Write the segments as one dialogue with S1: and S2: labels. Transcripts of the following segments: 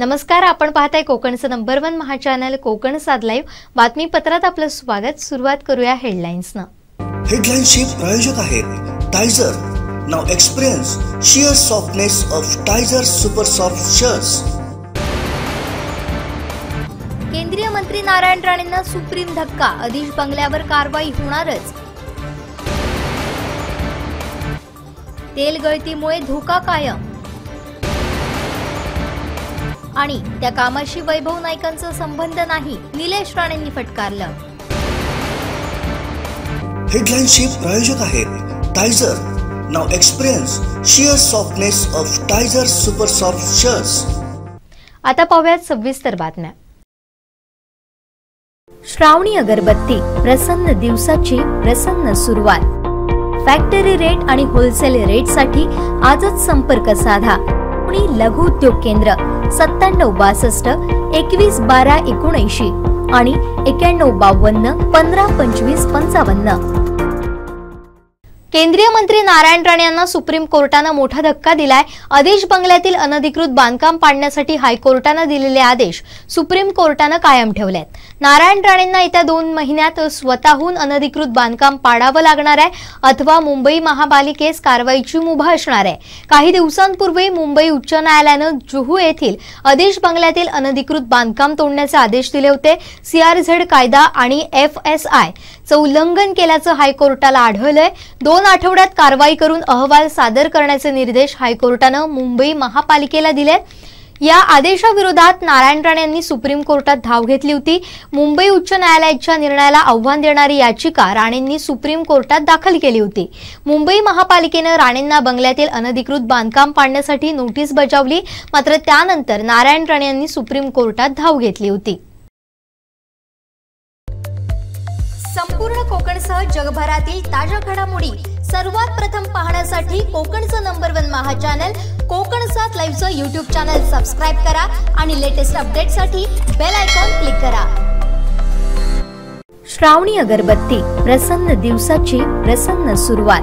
S1: नमस्कार, आपण पाहताय कोकणचं नंबर 1 महा चॅनल कोकण साध लाईव्ह बातमीपत्रात आपलं स्वागत। सुरुवात करूया हेडलाईन्सनं।
S2: हेडलाईन्सचे प्रायोजक आहेत Tyzer. Now experience sheer softness of Tyzer super soft shirts.
S1: केंद्रीय मंत्री नारायण राणेंना सुप्रीम धक्का, अधीश बंगल्यावर कारवाई होणारच। तेल गळतीमुळे धोका कायम आणि त्या कामाशी वैभव नाईकांचा संबंध नाही, निलेश राणेंनी फटकारलं।
S2: हेडलाईन्सचे प्रायोजक आहेत Tyzer. Now experience sheer softness of Tyzer super soft shirts.
S1: आता पाहूयात सविस्तर बातम्या। श्रावणी अगरबत्ती, प्रसन्न दिवसाची प्रसन्न सुरुवात। फॅक्टरी रेट आणि होलसेल रेटसाठी आजच संपर्क साधा। पुणे लघु उद्योग केंद्र 9762 21 12 79 आणि 91 52 15 25 55। केंद्रीय मंत्री नारायण राणे यांना सुप्रीम कोर्टाने मोठा धक्का दिलाय। अधीश बंगल्यातील अनधिकृत बांधकाम पाडण्यासाठी हायकोर्टाने दिलेले आदेश सुप्रीम कोर्टाने कायम ठेवलेत। नारायण राणेंना येत्या 2 महिन्यात स्वतःहून अनधिकृत बांधकाम पाडावं लागणार आहे अथवा मुंबई महापालिकेस कारवाईची मुभा असणार आहे। काही दिवसांपूर्वी मुंबई उच्च न्यायालयाने जुहू येथील अधीश बंगल्यातील अनधिकृत बांधकाम तोडण्याचे आदेश दिले होते। CRZ कायदा आणि FSI चं उल्लंघन केल्याचं हायकोर्टाला आढळलंय। 2 आठवड्यात कारवाई करून अहवाल सादर करण्याचे निर्देश हायकोर्टाने मुंबई महापालिकेला दिले। या आदेशाविरोधात नारायण राणे यांनी सुप्रीम कोर्टात धाव घेतली होती। मुंबई उच्च न्यायालयाच्या निर्णयाला आव्हान देणारी याचिका राणेंनी सुप्रीम कोर्टात दाखल केली होती। मुंबई महापालिकेने राणेंना बंगल्यातील अनधिकृत बांधकाम पाडण्यासाठी नोटीस बजावली, मात्र त्यानंतर नारायण राणे यांनी सुप्रीम कोर्टात धाव घेतली होती। संपूर्ण कोकणसह जगभरातील ताज्या घडामोडी सर्वात प्रथम पाहण्यासाठी कोकणचं नंबर 1 महा चॅनल कोकण साध लाईव्हचं YouTube चॅनल सबस्क्राइब करा आणि लेटेस्ट अपडेटसाठी बेल आयकॉन क्लिक करा। श्रावणी अगरबत्ती, प्रसन्न दिवसाची प्रसन्न सुरुवात।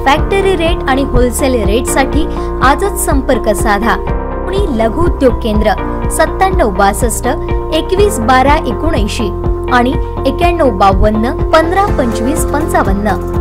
S1: फॅक्टरी रेट आणि होलसेल रेटसाठी आजच संपर्क साधा। पुणे लघु उद्योग केंद्र 9762 21 12 79 आणि 91 52 15 25 55।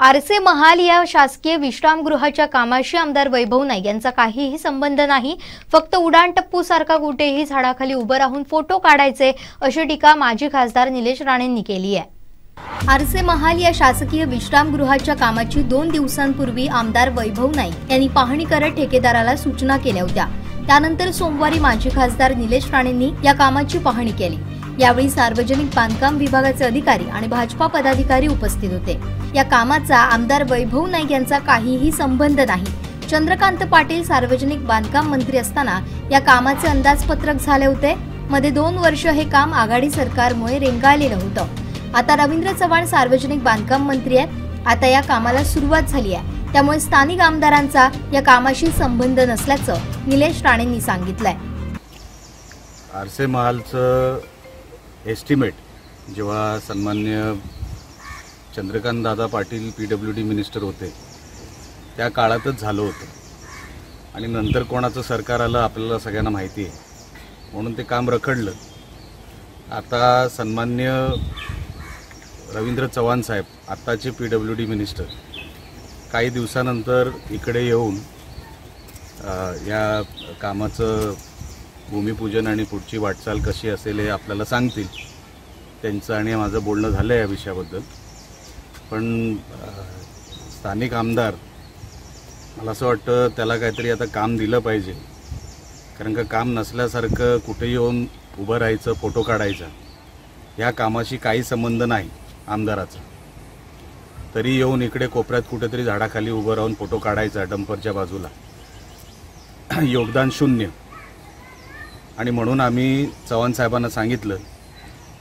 S1: आरसे महाल या शासकीय विश्रामगृहाच्या कामाशी आमदार वैभव नाईक यांचा काहीही संबंध नाही। फक्त उडाण टप्पू सारखा कुठेही झाडाखाली उभं राहून फोटो काढायचे, अशी टीका माजी खासदार निलेश राणेंनी केली आहे। आरसे महाल या शासकीय विश्रामगृहाच्या कामाची 2 दिवसांपूर्वी आमदार वैभव नाईक यांनी पाहणी करत ठेकेदाराला सूचना केल्या होत्या। त्यानंतर सोमवारी माजी खासदार निलेश राणेंनी या कामाची पाहणी केली। यावेळी सार्वजनिक बांधकाम विभागाचे अधिकारी आणि भाजपा पदाधिकारी उपस्थित होते। या कामाचा आमदार वैभव नाईक यांचा काहीही संबंध नाही। चंद्रकांत पाटील सार्वजनिक बांधकाम मंत्री असताना या कामाचे अंदाजपत्रक झाले होते। मध्ये 2 वर्ष हे काम आघाडी सरकारमुळे रेंगाळलेलं होतं। आता रवींद्र चव्हाण सार्वजनिक बांधकाम मंत्री आहेत। आता या कामाला सुरुवात झाली आहे, त्यामुळे स्थानिक आमदारांचा या कामाशी संबंध नसल्याचं निलेश राणेंनी सांगितलंय।
S3: आरसे महालचं एस्टिमेट जेव्हा सन्मान्य चंद्रकांत दादा पाटील PWD मिनिस्टर होते त्या काळातच झालं होतं आणि नंतर कोणाचं सरकार आलं आपल्याला सगळ्यांना माहिती आहे, म्हणून ते काम रखडलं। आता सन्मान्य रवींद्र चव्हाण साहेब आत्ताचे PWD मिनिस्टर काही दिवसानंतर इकडे येऊन या कामाचं भूमिपूजन आणि पुढची वाटचाल कशी असेल हे आपल्याला सांगतील। त्यांचं आणि माझं बोलणं झालं आहे या विषयाबद्दल, पण स्थानिक आमदार मला असं वाटतं त्याला काहीतरी आता काम दिलं पाहिजे, कारण का काम नसल्यासारखं कुठे येऊन उभं राहायचं, फोटो काढायचा, ह्या कामाशी काही संबंध नाही आमदाराचा। तरी येऊन इकडे कोपऱ्यात कुठेतरी झाडाखाली उभं राहून फोटो काढायचा डंपरच्या बाजूला, योगदान शून्य। आणि म्हणून आम्ही चव्हाण साहेबांना सांगितलं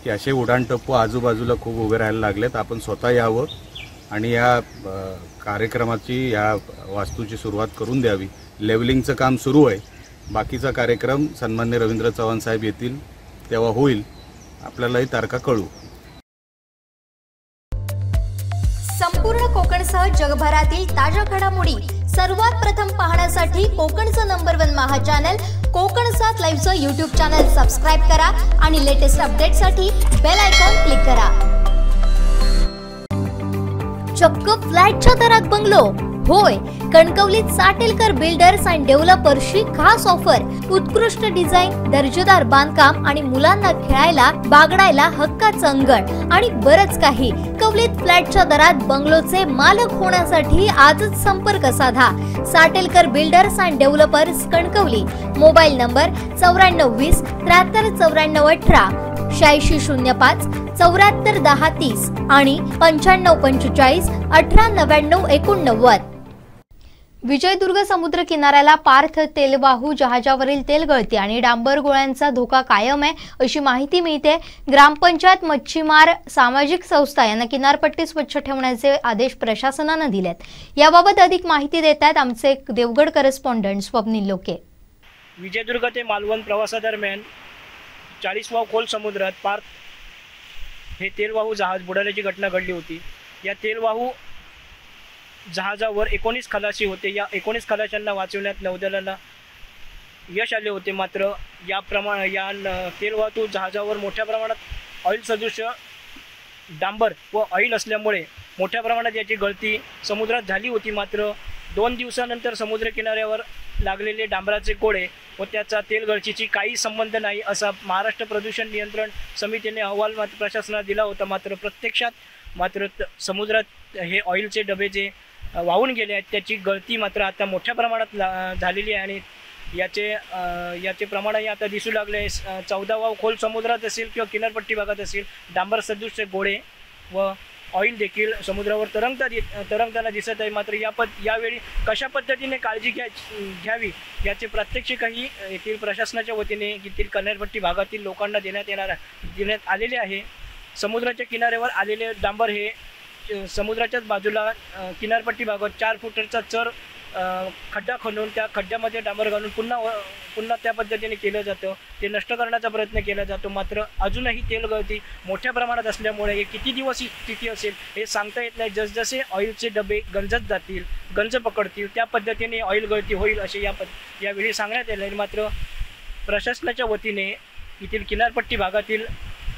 S3: की असे उडाणटप्पू आजूबाजूला खूप उभे राहायला लागलेत, आपण स्वतः यावं आणि या कार्यक्रमाची, या वास्तूची सुरुवात करून द्यावी। लेवलिंगचं काम सुरू आहे, बाकीचा कार्यक्रम सन्मान्य रवींद्र चव्हाण साहेब येतील तेव्हा होईल, आपल्यालाही तारखा कळू।
S1: संपूर्ण कोकणसह जगभरातील ताज्या घडामोडी सर्वात प्रथम पाहण्यासाठी कोकणचं नंबर 1 महा चॅनल कोकण 7 लाईव्हचं YouTube चॅनल सबस्क्राइब करा आणि लेटेस्ट अपडेटसाठी बेल आयकॉन क्लिक करा। चक्क फ्लॅटच्या दरात बंगलो, होय कणकवलीत साटेलकर बिल्डर्स अँड डेव्हलपर्सची खास ऑफर। उत्कृष्ट डिझाईन, दर्जेदार बांधकाम आणि मुलांना खेळायला बागडायला हक्काचं अंगण आणि बरच काही। कवलीत फ्लॅटच्या दरात बंगलोचे मालक होण्यासाठी आजच संपर्क साधा। Satelkar builders and developers Kankavli. Mobile number 9420 73 94 18 8605 74 10 30 आणि 9545 18 99 89। विजयदुर्ग समुद्र किनाऱ्याला पार्थ तेलवाहू जहाजावरील तेलगळती आणि डांबर गोळ्यांचा धोका कायम आहे अशी माहिती मिळते। ग्रामपंचायत, मच्छीमार, सामाजिक संस्था यांना किनारपट्टी स्वच्छ ठेवण्याचे आदेश प्रशासनाने दिलेत। याबाबत अधिक माहिती देतात आमचे देवगड करेस्पॉन्डंट स्वप्नील लोके।
S4: विजयदुर्ग ते मालवण प्रवासादरम्यान 40 खोल समुद्रात पार्थ हे तेलवाहू जहाज बुडाल्याची घटना घडली होती। या तेलवाहू जहाजावर 19 खलाशी होते। या 19 खलाशांना वाचवण्यात नौदलाला यश आले होते। मात्र या तेलवाहू जहाजावर मोठ्या प्रमाणात ऑइल सदृश डांबर व ऑइल असल्यामुळे मोठ्या प्रमाणात याची गळती समुद्रात झाली होती। मात्र 2 दिवसानंतर समुद्र किनाऱ्यावर लागलेले डांबराचे गोळे व त्याचा तेलगळतीची काही संबंध नाही असा महाराष्ट्र प्रदूषण नियंत्रण समितीने अहवाल प्रशासनाला दिला होता। मात्र प्रत्यक्षात समुद्रात हे ऑइलचे डबे जे वाहून गेले आहेत त्याची गळती मात्र आता मोठ्या प्रमाणात झालेली आहे आणि याचे प्रमाणही आता दिसू लागले आहे। 14 खोल समुद्रात असेल किंवा किनारपट्टी भागात असेल डांबर सदृश गोळे व ऑइल देखील समुद्रावर तरंगताना दिसत आहे। मात्र यावेळी कशा पद्धतीने काळजी घ्यावी याचे प्रात्यक्षिकही येथील प्रशासनाच्या वतीने येथील किनारपट्टी भागातील लोकांना देण्यात आलेले आहे। समुद्राच्या किनाऱ्यावर आलेले डांबर हे समुद्राच्याच बाजूला किनारपट्टी भागात 4 फुटाचा चर खड्डा खणून त्या खड्ड्यामध्ये डांबर घालून पुन्हा त्या पद्धतीने केलं जातं, ते नष्ट करण्याचा प्रयत्न केला जातो। मात्र अजूनही तेलगळती मोठ्या प्रमाणात असल्यामुळे हे किती दिवस ही स्थिती असेल हे सांगता येत नाही। जसजसे ऑइलचे डबे गंज पकडतील त्या पद्धतीने ऑइल गळती होईल असे यावेळी सांगण्यात आले। मात्र प्रशासनाच्या वतीने येथील किनारपट्टी भागातील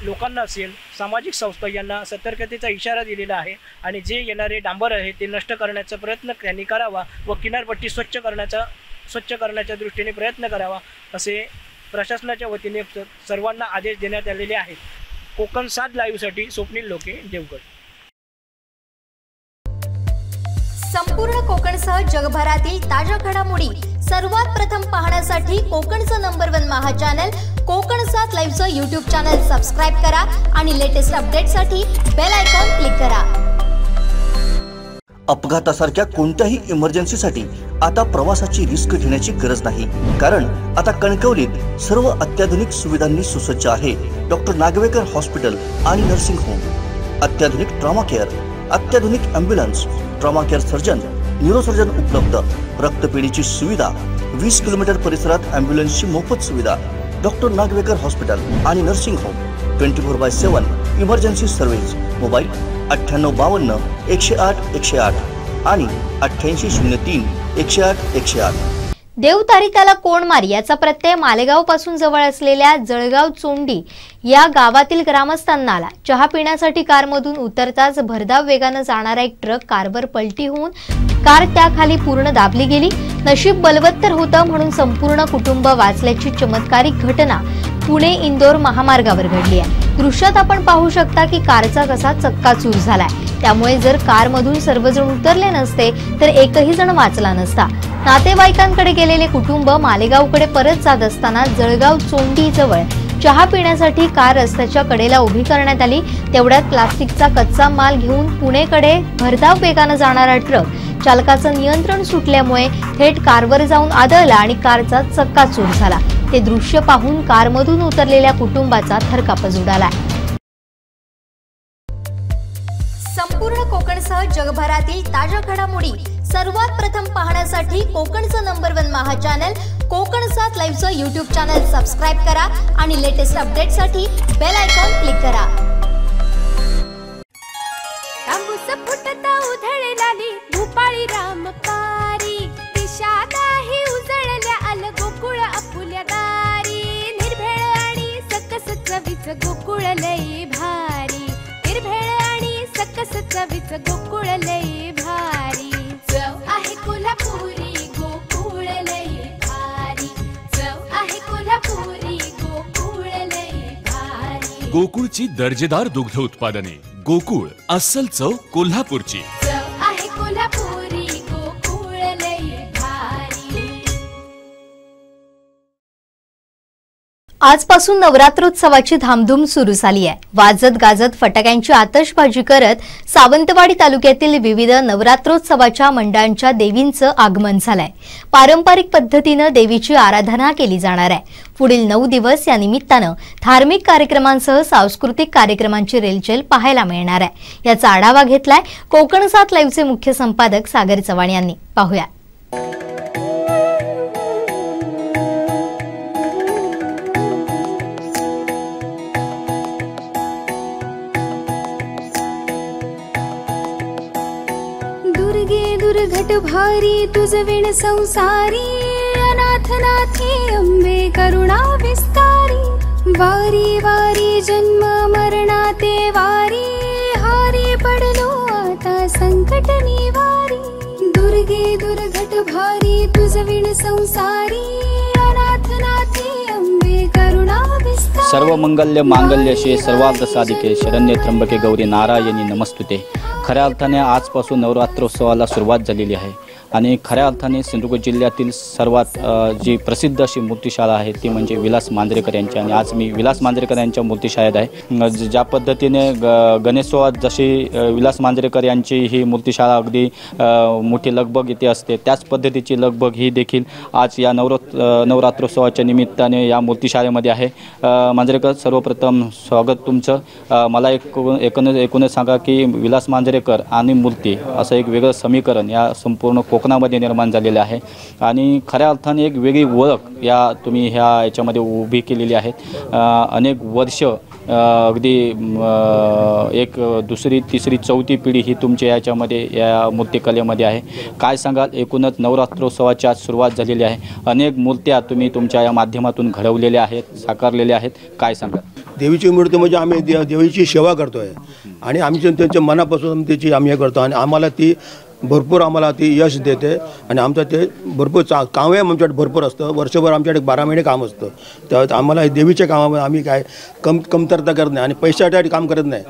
S4: लोकांना असेल, सामाजिक संस्था यांना सतर्कतेचा इशारा दिलेला आहे आणि जे येणारे डांबर आहे ते नष्ट करण्याचा प्रयत्न त्यांनी करावा व किनारपट्टी स्वच्छ करण्याच्या दृष्टीने प्रयत्न करावा असे प्रशासनाच्या वतीने सर्वांना आदेश देण्यात आलेले आहेत। कोकण 7 लाईव्हसाठी स्वप्नील लोके, देवगड।
S1: संपूर्ण कोकणसह जगभरातील ताज्या घडामोडी सर्वात प्रथम पाहण्यासाठी कोकणचं नंबर 1 महा चॅनल कोकण 7 लाईव्हचं YouTube चॅनल सबस्क्राइब करा आणि लेटेस्ट अपडेटसाठी बेल आयकॉन क्लिक करा।
S2: अपघातासारख्या कोणत्याही इमर्जन्सीसाठी आता प्रवासाची रिस्क घेण्याची गरज नाही, कारण आता कणकवलीत सर्व अत्याधुनिक सुविधांनी सुसज्ज आहे डॉक्टर नागवेकर हॉस्पिटल आणि नर्सिंग होम। अत्याधुनिक ट्रॉमा केअर, अत्याधुनिक ambulance, trauma care surgeon, neurosurgeon उपलब्ध, रक्तपेढीची सुविधा, 20 किलोमीटर परिसरात ॲम्ब्युलन्सची मोफत सुविधा। डॉक्टर नागवेकर हॉस्पिटल आणि nursing home 24/7 emergency service. Mobile 9852 108 108 आणि 8803 108 108।
S1: देव तारिकाला कोण मारी याचा प्रत्यय मालेगाव पासून जवळ असलेल्या जळगाव चोंडी या गावातील ग्रामस्थांना आला। चहा पिण्यासाठी कारमधून उतरताच भरधाव वेगाने जाणारा एक ट्रक कारवर पलटी होऊन कार त्याखाली पूर्ण दाबली गेली। नशीब बलवत्तर होतं म्हणून संपूर्ण कुटुंब वाचल्याची चमत्कारिक घटना पुणे इंदोर महामार्गावर घडली आहे। दृश्यात आपण पाहू शकता की कारचा कसा चक्काचूर झालाय। त्यामुळे जर कारमधून सर्वजण उतरले नसते तर एकही जण वाचला नसता। नातेवाईकांकडे गेलेले कुटुंब मालेगावकडे परत जात असताना जळगाव चोंडी जवळ चहा पिण्यासाठी कार रस्त्याच्या कडेला उभी करण्यात आली। तेवढ्यात प्लास्टिकचा कच्चा माल घेऊन पुणेकडे भरधाव वेगाने जाणारा ट्रक चालकाचं नियंत्रण सुटल्यामुळे थेट कारवर जाऊन आदळला आणि कारचा चक्काचूर झाला। ते दृश्य पाहून कारमधून उतरलेल्या कुटुंबाचा थरकाप उडाला। संपूर्ण कोकणसह जगभरातील ताज्या घडामोडी सर्वात प्रथम पाहण्यासाठी कोकणचं नंबर 1 महा चॅनल कोकण 7 लाईव्हचं YouTube चॅनल सबस्क्राइब करा आणि लेटेस्ट अपडेटसाठी बेल आयकॉन क्लिक करा।
S5: तांबूस फुटता उधळलाली भूपाळी रामपारी चवीच गोकुळ लई भारी, चव आहे कोल्हापुरी गोकुळ लई भारी, चव आहे कोल्हापुरी गोकुळ लई भारी।
S6: गोकुळची दर्जेदार दुग्ध उत्पादने, गोकुळ अस्सल चव कोल्हापूरची।
S5: चव आहे कोल्हापुरी गोकुळ लई भारी।
S1: आजपासून नवरात्रोत्सवाची धामधूम सुरू झाली आहे। वाजत गाजत फटाक्यांची आतषबाजी करत सावंतवाडी तालुक्यातील विविध नवरात्रोत्सवाच्या मंडळांच्या देवींचं आगमन झालंय। पारंपरिक पद्धतीने देवीची आराधना केली जाणार आहे। पुढील 9 दिवस या निमित्तानं धार्मिक कार्यक्रमांसह सांस्कृतिक कार्यक्रमांची रेलचेल पाहायला मिळणार आहे। याचा आढावा घेतलाय कोकण 7 लाईव्हचे मुख्य संपादक सागर चव्हाण यांनी। पाहूया।
S5: दुर्घट भारी तुझ विण संसारी, अनाथ नाथे अंबे करुणा विस्तारी, वारी वारी जन्म मरणाते वारी, हारी पडलो आता संकट निवारी, दुर्गे दुर्घट भारी तुझ विण संसारी, अनाथ नाथे अंबे करुणा विस्तारी।
S7: सर्व मंगल्य मांगल्यशे सर्वार्थ साधिके शरण्य त्र्यंबके गौरी नारायणी नमस्तुते। खऱ्या अर्थाने आजपासून नवरात्रोत्सवाला सुरुवात झालेली आहे आणि खऱ्या अर्थाने सिंधुदुर्ग जिल्ह्यातील सर्वात जी प्रसिद्ध अशी मूर्तिशाळा आहे ती म्हणजे विलास मांजरेकर यांची। आणि आज मी विलास मांजरेकर यांच्या मूर्तिशाळेत आहे। ज्या पद्धतीने गणेशोत्सवात जशी विलास मांजरेकर यांची ही मूर्तिशाळा अगदी मोठी लगबग इथे असते, त्याच पद्धतीची लगबग ही देखील आज या नवरात्रोत्सवाच्या निमित्ताने या मूर्तिशाळेमध्ये आहे। मांजरेकर, सर्वप्रथम स्वागत तुमचं। मला एकूणच सांगा की विलास मांजरेकर आणि मूर्ती असं एक वेगळं समीकरण या संपूर्ण कोकणामध्ये निर्माण झालेले आहे आणि खऱ्या अर्थाने एक वेगळी ओळख तुम्ही याच्यामध्ये उभी केलेली आहे। अनेक वर्ष अगदी एक दुसरी तिसरी चौथी पिढी ही तुमच्या याच्यामध्ये या मूर्तिकलेमध्ये आहे। काय सांगाल, एकूणच नवरात्रोत्सवाची आज सुरुवात झालेली आहे, अनेक मूर्त्या तुम्ही तुमच्या या माध्यमातून घडवलेल्या आहेत, साकारलेल्या आहेत, काय सांगाल?
S8: देवीची मूर्ती म्हणजे आम्ही देवीची सेवा करतोय आणि आमच्या त्यांच्या मनापासून त्याची आम्ही हे करतो आणि आम्हाला ती भरपूर आम्हाला ती यश देते आणि आमचं ते भरपूर कामही आमच्याकडे भरपूर असतं। वर्षभर आमच्याकडे 12 महिने काम असतं, त्यावेळेस आम्हाला देवीच्या कामामध्ये आम्ही काय कमतरता करत नाही आणि पैशासाठी काम करत नाही।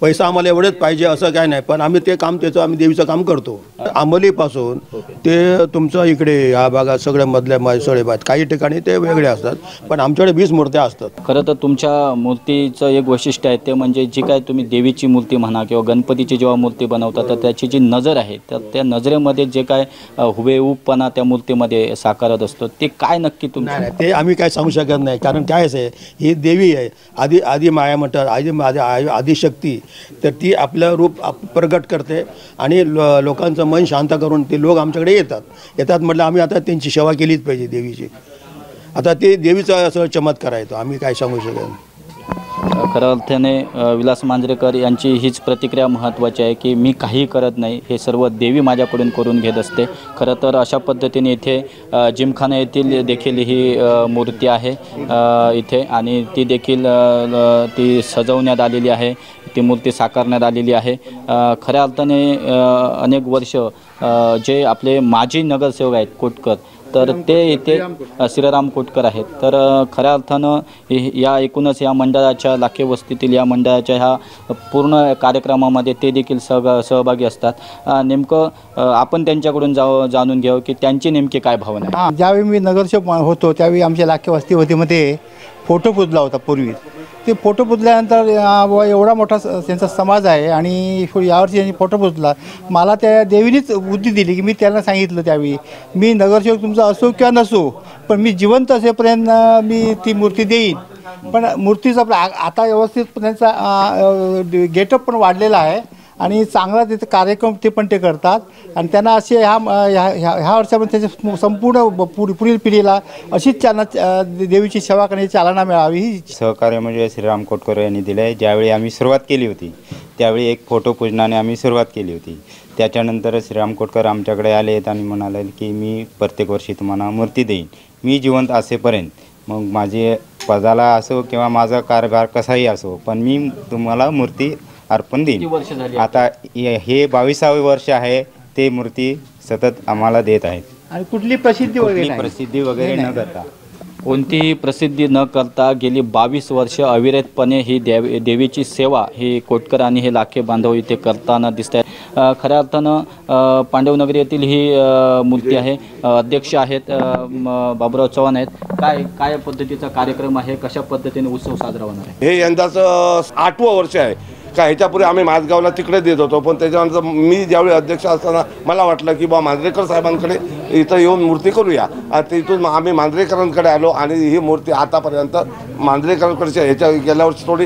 S8: पैसा आम्हाला एवढंच पाहिजे असं काय नाही, पण आम्ही ते काम त्याचं आम्ही देवीचं काम करतो। अंमलीपासून ते तुमचं इकडे ह्या भागात सगळ्या मधल्या सगळे भागात काही ठिकाणी ते वेगळे असतात, पण आमच्याकडे 20 मूर्त्या असतात।
S7: खरं तर तुमच्या मूर्तीचं एक वैशिष्ट्य आहे ते म्हणजे जी काय तुम्ही देवीची मूर्ती म्हणा किंवा गणपतीची जेव्हा मूर्ती बनवता तर त्याची जी नजर आहे तर त्या नजरेमध्ये जे काय हुबेहूबपणा त्या मूर्तीमध्ये साकारत असतो ते काय नक्की तुमचं?
S8: ते आम्ही काय सांगू शकत नाही, कारण काय आहे ही देवी आहे आदी माया म्हणतात आदिशक्ती, तर ती आपलं रूप प्रगट करते आणि लोकांचं मन शांत करून ते लोक आमच्याकडे येतात म्हटलं आम्ही आता त्यांची सेवा केलीच पाहिजे देवीची। आता ते देवीचा असं चमत्कार आहे तो आम्ही काय सांगू शकत।
S7: खऱ्या अर्थाने विलास मांजरेकर यांची हीच प्रतिक्रिया महत्त्वाची आहे की मी काही करत नाही, हे सर्व देवी माझ्याकडून करून घेत असते। खरं तर अशा पद्धतीने इथे जिमखाना येथील देखील ही मूर्ती आहे इथे आणि ती देखील ती सजवण्यात आलेली आहे, ती मूर्ती साकारण्यात आलेली आहे। खऱ्या अर्थाने अनेक वर्ष जे आपले माजी नगरसेवक आहेत कोटकर तर ते इथे श्रीराम कोटकर आहेत, तर खऱ्या अर्थानं या एकूणच या मंडळाच्या लाखे वस्तीतील या मंडळाच्या ह्या पूर्ण कार्यक्रमामध्ये ते देखील सहभागी असतात। नेमकं आपण त्यांच्याकडून जाणून घ्यावं की त्यांची नेमकी काय भावना आहे।
S9: ज्यावेळी मी नगरसेवक होतो त्यावेळी आमच्या लाखे वस्तीमध्ये फोटो पुजला होता पूर्वी। ते फोटो पुजल्यानंतर एवढा मोठा त्यांचा समाज आहे आणि यावर्षी त्यांनी फोटो पुजला। मला त्या देवीनेच बुद्धी दिली की मी त्यांना सांगितलं त्यावेळी मी नगरसेवक तुमचा असो किंवा नसो पण मी जिवंत असेपर्यंत मी ती मूर्ती देईन। पण मूर्तीचा आता व्यवस्थित त्यांचा गेटअप पण वाढलेला आहे आणि चांगला तिथे कार्यक्रम ते करतात आणि त्यांना असे ह्या वर्षामध्ये त्याच्या संपूर्ण पुढील पिढीला अशीच देवीची सेवा करण्याची चालना मिळावी ही
S10: सहकार्य म्हणजे श्रीराम कोटकर यांनी दिलं आहे। ज्यावेळी आम्ही सुरुवात केली होती त्यावेळी एक फोटो पूजनाने आम्ही सुरुवात केली होती, त्याच्यानंतर श्रीराम कोटकर आमच्याकडे आले आणि म्हणाले की मी प्रत्येक वर्षी तुम्हाला मूर्ती देईन मी जिवंत असेपर्यंत, मग माझी पदाला असो किंवा माझा कारभार कसाही असो पण मी तुम्हाला मूर्ती अर्पण
S7: किती
S10: देईन.
S7: वर्ष झाली
S10: आता हे 22वे वर्ष आहे ते मूर्ती सतत आम्हाला देत आहेत.
S9: आणि कुठली प्रसिद्धी वगैरे
S10: कुठली
S9: नाही.
S10: प्रसिद्धी वगैरे न करता
S7: कोणतीही प्रसिद्धी न करता गेली 22 वर्ष अविरतपणे ही देवीची सेवा ही कोटकर आणि हे लाखे बांधव इथे करताना दिसत आहेत. खऱ्या अर्थानं पांडवनगरी येथील ही मूर्ती आहे. अध्यक्ष आहेत बाबुराव चव्हाण आहेत. काय पद्धतीचा कार्यक्रम आहे, कशा पद्धतीने उत्सव साजरा होणार आहे?
S11: हे यंदाचं 8वं वर्ष आहे का. ह्याच्यापूर्वी आम्ही माझगावला तिकडे देत होतो, पण त्याच्यानंतर मी ज्यावेळी अध्यक्ष असताना मला वाटलं की मांजरेकर साहेबांकडे इथं येऊन मूर्ती करूया. आणि तिथून आम्ही मांजरेकरांकडे आलो आणि ही मूर्ती आतापर्यंत मांजरेकरांकडच्या ह्याच्या गेल्या वर्षी थोडी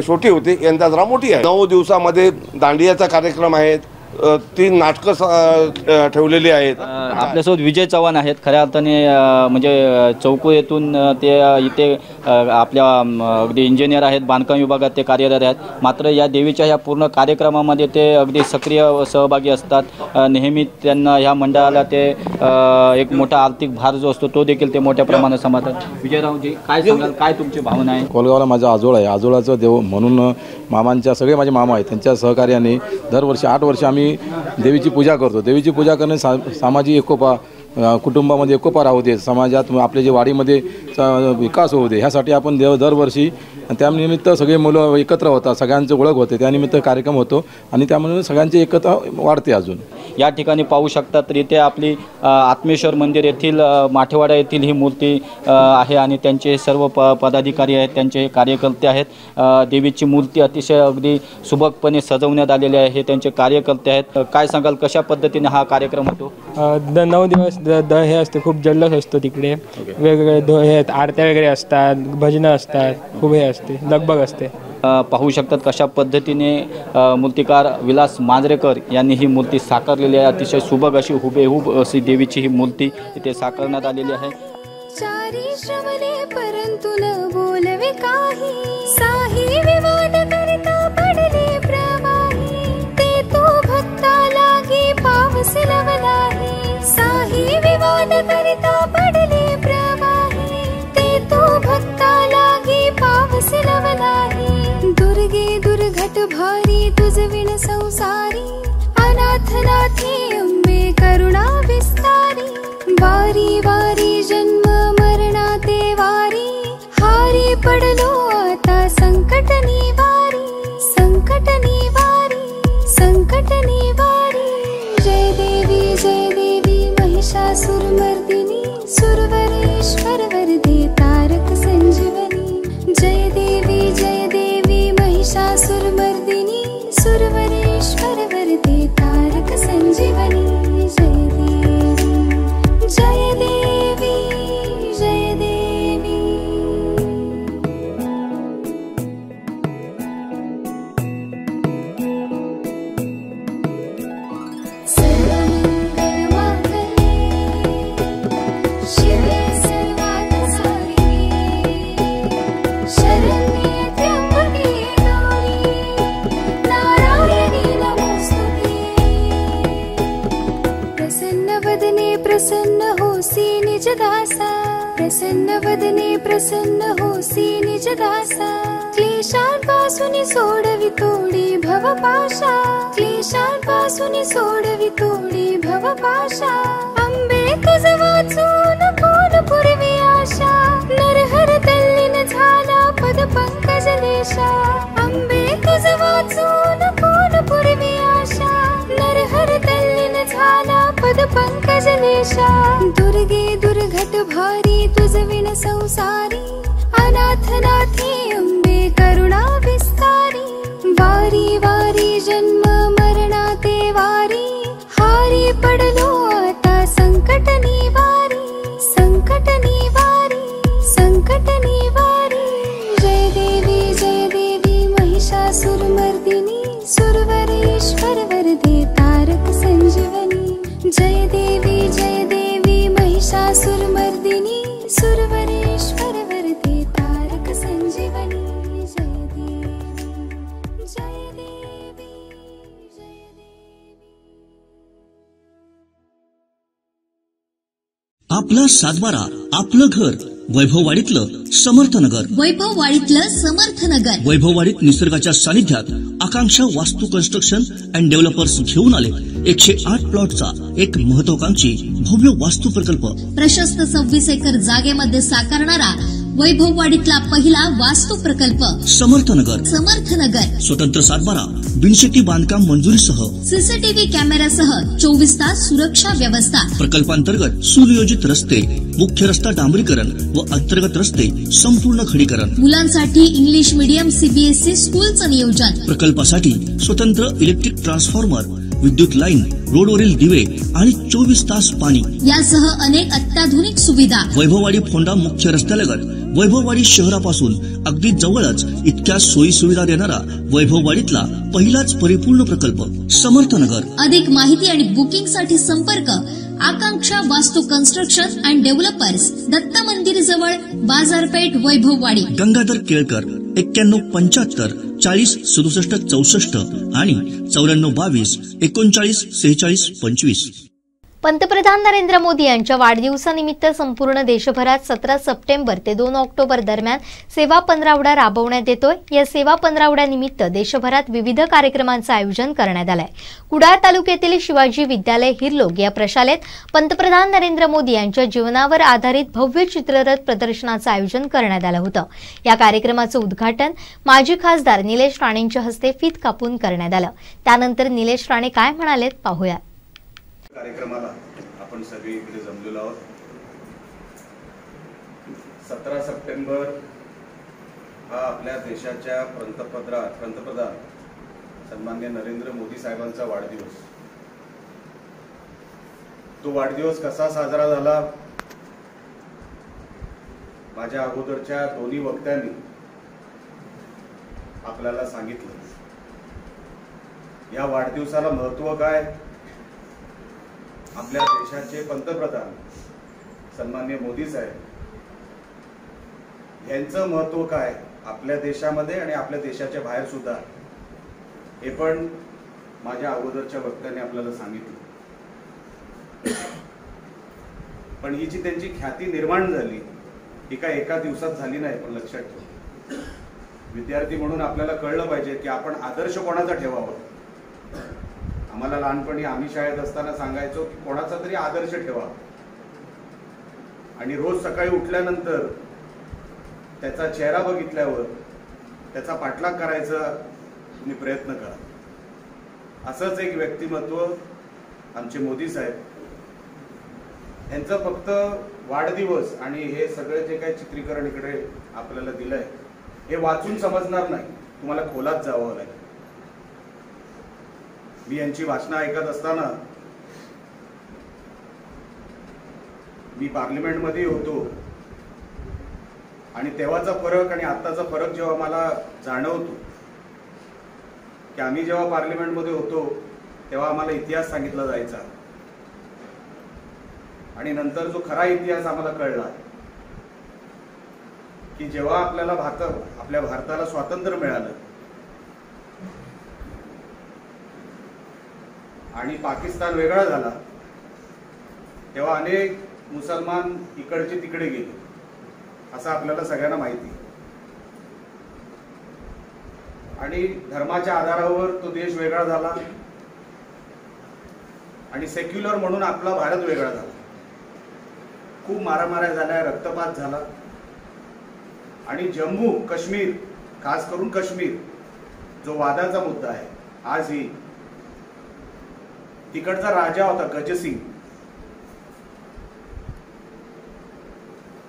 S11: छोटी होती, यंदा जरा मोठी आहे. 9 दिवसामध्ये दांडियाचा कार्यक्रम आहे, 3 नाटकं ठेवलेली आहेत.
S7: आपल्यासोबत विजय चव्हाण आहेत. खऱ्या अर्थाने म्हणजे चौको येथून ते इथे आपल्या अगदी इंजिनियर आहेत, बांधकाम विभागात ते कार्यरत आहेत. मात्र या देवीच्या ह्या पूर्ण कार्यक्रमामध्ये ते अगदी सक्रिय सहभागी असतात. नेहमी त्यांना ह्या मंडळाला ते एक मोठा आर्थिक भार जो असतो तो देखील ते मोठ्या प्रमाणात सांभाळतात. विजयरावजी, काय सांगाल, काय तुमची भावना आहे?
S12: कोलगावला माझा आजोळ आहे. आजोळाचं देव म्हणून मामांच्या सगळे माझे मामा आहेत, त्यांच्या सहकार्याने दरवर्षी 8 वर्ष आम्ही देवीची पूजा करतो. देवीची पूजा करणे सामाजिक एकोपा, कुटुंबामध्ये एकोपा राहू दे, समाजात आपल्या जे वाडीमध्ये विकास होऊ दे, ह्यासाठी आपण दरवर्षी त्यानिमित्त सगळे मुलं एकत्र होतात, सगळ्यांची ओळख होते, त्यानिमित्त कार्यक्रम होतो आणि त्यामुळे सगळ्यांची एकता वाढते. अजून
S7: या ठिकाणी पाहू शकता तर इथे आपली आत्मेश्वर मंदिर येथील माठेवाडा येथील ही मूर्ती आहे आणि त्यांचे सर्व पदाधिकारी आहेत, त्यांचे कार्यकर्ते आहेत. देवीची मूर्ती अतिशय अगदी सुबकपणे सजवण्यात आलेली आहे, हे त्यांचे कार्यकर्ते आहेत. काय सांगाल, कशा पद्धतीने हा कार्यक्रम होतो?
S13: 9 दिवस हे असते, खूप जल्लोष असतो तिकडे. वेगवेगळे हे आरत्या वगैरे असतात, भजनं असतात, खूप हे असते, लगबग असते.
S7: पाहू शकतात कशा पद्धतीने मूर्तिकार विलास मांजरेकर यांनी ही मूर्ती साकारलेली आहे. अतिशय सुबक अशी हुबेहूब अशी देवीची ही मूर्ती इथे साकारण्यात आलेली आहे.
S5: चारी श्रवणे परंतु न बोलवे काही, साही विवाद करता पडले प्रवाही, ते तो भक्ता लागी पावस लवलाही, साही विवाद करता पडले प्रवाही, ते तो भक्ता लागी पावस लवलाही. दुर्गे दुर्घट भारी तुझ विण संसारी, अनाथनाथी अंबे करुणा विस्तारी, वारी वारी जन्म मरणा ते वारी, हारी पडलो आता संकट निवारी, संकट निवारी, संकट निवारी. जय देवी महिषासुरमर्दिनी, सुरवरेश्वर वरदे तारक संजीवनी. जय देवी महिषासुरमर्दिनी, सुरवरेश्वर वरदे तारक संजीवनी. जय देवी, जय देवी. सर्वमंगल मांगल्ये शिवे सर्वार्थ साधिके, शरण्ये त्र्यंबके गौरी नारायणी नमोस्तुते. प्रसन्न वदने प्रसन्न होसी निज दासा, प्रसन्न वदने प्रसन्न होसी निज दासा. क्लेशांपासून सोडवी तोडी भवपाशा, क्लेशांपासून सोडवी तोडी भवपाशा. अंबे तुझ वाचून कोण पुरवी आशा, नरहर तल्लीन झाला पद पंकज लेशा. अंबे तुझ वाचून कोण पुरवी आशा, नरहर तल्लीन झाला पद पंकज लेशा. दुर्गे दुर्घट भारी तुझ विण संसारी, अनाथनाथी अंबे करुणा विस्तारी. वारी वारी जन्म मरणा ते वारी, हारी पडलो आता संकट निवारी, संकट निवारी, संकट निवारी. जय देवी महिषासुरमर्दिनी, सुरवरेश्वर वरदे तारक संजीवनी. जय देवी महिषासुरमर्दिनी, सुरवरेश्वर वरदे तारक संजीवनी. जय देवी, जय देवी, जय देवी.
S2: आपला सातबारा, आपलं घर. वैभववाडीतलं समर्थनगर,
S14: वैभववाडीतलं समर्थनगर,
S2: वैभववाडीत निसर्गाच्या सानिध्यात आकांक्षा वास्तू कन्स्ट्रक्शन अँड डेव्हलपर्स घेऊन आले 108 प्लॉटचा एक महत्वाकांक्षी भव्य वास्तू प्रकल्प.
S14: प्रशस्त 26 एकर जागेमध्ये साकारणारा वैभववाडीतला पहिला वास्तू प्रकल्प
S2: समर्थनगर.
S14: समर्थनगर
S2: स्वतंत्र सातबारा, बिनशेती बांधकाम मंजुरीसह,
S14: सीसीटीव्ही कॅमेऱ्यासह 24 तास सुरक्षा व्यवस्था.
S2: प्रकल्पांतर्गत सुनियोजित रस्ते, मुख्य रस्ता डांबरीकरण व अंतर्गत रस्ते संपूर्ण खडीकरण.
S14: मुलांसाठी इंग्लिश मीडियम सीबीएसई स्कूलचं नियोजन.
S2: प्रकल्पासाठी स्वतंत्र इलेक्ट्रिक ट्रान्सफॉर्मर, विद्युत लाईन, रोडवरील दिवे आणि 24 तास पाणी
S14: यासह अनेक अत्याधुनिक सुविधा.
S2: वैभववाडी फोंडा मुख्य रस्त्यालगत वैभववाडी शहरापासून अगदी जवळच इतक्या सोयी सुविधा देणारा वैभववाडीतला पहिलाच परिपूर्ण प्रकल्प समर्थनगर.
S14: अधिक माहिती आणि बुकिंग साठी संपर्क आकांक्षा वास्तू कन्स्ट्रक्शन अँड डेव्हलपर्स, दत्त मंदिर जवळ, बाजारपेठ, वैभववाडी.
S2: गंगाधर केळकर 9175 40 67 64 आणि 9422 39 46 25.
S1: पंतप्रधान नरेंद्र मोदी यांच्या वाढदिवसानिमित्त संपूर्ण देशभरात 17 सप्टेंबर ते 2 ऑक्टोबर दरम्यान सेवा पंधरवडा राबवण्यात येतोय. या सेवा पंधरवड्यानिमित्त देशभरात विविध कार्यक्रमांचं आयोजन करण्यात आलंय. कुडाळ तालुक्यातील शिवाजी विद्यालय हिरलोग या प्रशालेत पंतप्रधान नरेंद्र मोदी यांच्या जीवनावर आधारित भव्य चित्ररथ प्रदर्शनाचं आयोजन करण्यात आलं होतं. या कार्यक्रमाचं उद्घाटन माजी खासदार निलेश राणेंच्या हस्ते फीत कापून करण्यात आलं. त्यानंतर निलेश राणे काय म्हणालेत पाहूया.
S3: कार्यक्रमाला आपण सगळे इकडे जमलेलो आहोत. 17 सप्टेंबर हा आपल्या देशाच्या पंतप्रधान सन्माननीय नरेंद्र मोदी साहेबांचा वाढदिवस. तो वाढदिवस कसा साजरा झाला, माझ्या अगोदरच्या दोन्ही वक्त्यांनी आपल्याला सांगितलं. या वाढदिवसाला महत्त्व काय, आपल्या देशाचे पंतप्रधान सन्माननीय मोदी साहेब यांचं महत्त्व काय आपल्या देशामध्ये आणि आपल्या देशाच्या बाहेर सुद्धा, हे पण माझ्या अगोदरच्या वक्त्याने आपल्याला सांगितलं. पण ही जी त्यांची ख्याती निर्माण झाली ही काय एका दिवसात झाली नाही. पण लक्षात ठेवा, विद्यार्थी म्हणून आपल्याला कळलं पाहिजे की आपण आदर्श कोणाचा ठेवावा. आम्हाला लहानपणी आम्ही शाळेत असताना सांगायचो की कोणाचा तरी आदर्श ठेवा आणि रोज सकाळी उठल्यानंतर त्याचा चेहरा बघितल्यावर त्याचा पाठलाग करायचा तुम्ही प्रयत्न करा. असंच एक व्यक्तिमत्व आमचे मोदी साहेब, यांचं फक्त वाढदिवस आणि हे सगळे जे काही चित्रीकरण इकडे आपल्याला दिलंय हे वाचून समजणार नाही, तुम्हाला खोलात जावं लागेल. मी यांची भाषणं ऐकत असताना मी पार्लिमेंटमध्ये होतो आणि तेव्हाचा फरक आणि आत्ताचा फरक जेव्हा मला जाणवतो की आम्ही जेव्हा पार्लिमेंटमध्ये होतो तेव्हा आम्हाला इतिहास सांगितला जायचा आणि नंतर जो खरा इतिहास आम्हाला कळला की जेव्हा आपल्या भारताला स्वातंत्र्य मिळालं आणि पाकिस्तान वेगळा झाला तेव्हा अनेक मुसलमान इकडचे तिकडे गेले, असं आपल्याला सगळ्यांना माहिती. आणि धर्माच्या आधारावर तो देश वेगळा झाला आणि सेक्युलर म्हणून आपला भारत वेगळा झाला. खूप मारामाऱ्या झाल्या, रक्तपात झाला आणि जम्मू काश्मीर, खास करून काश्मीर जो वादाचा मुद्दा आहे आजही, तिकडचा राजा होता गजसिंग,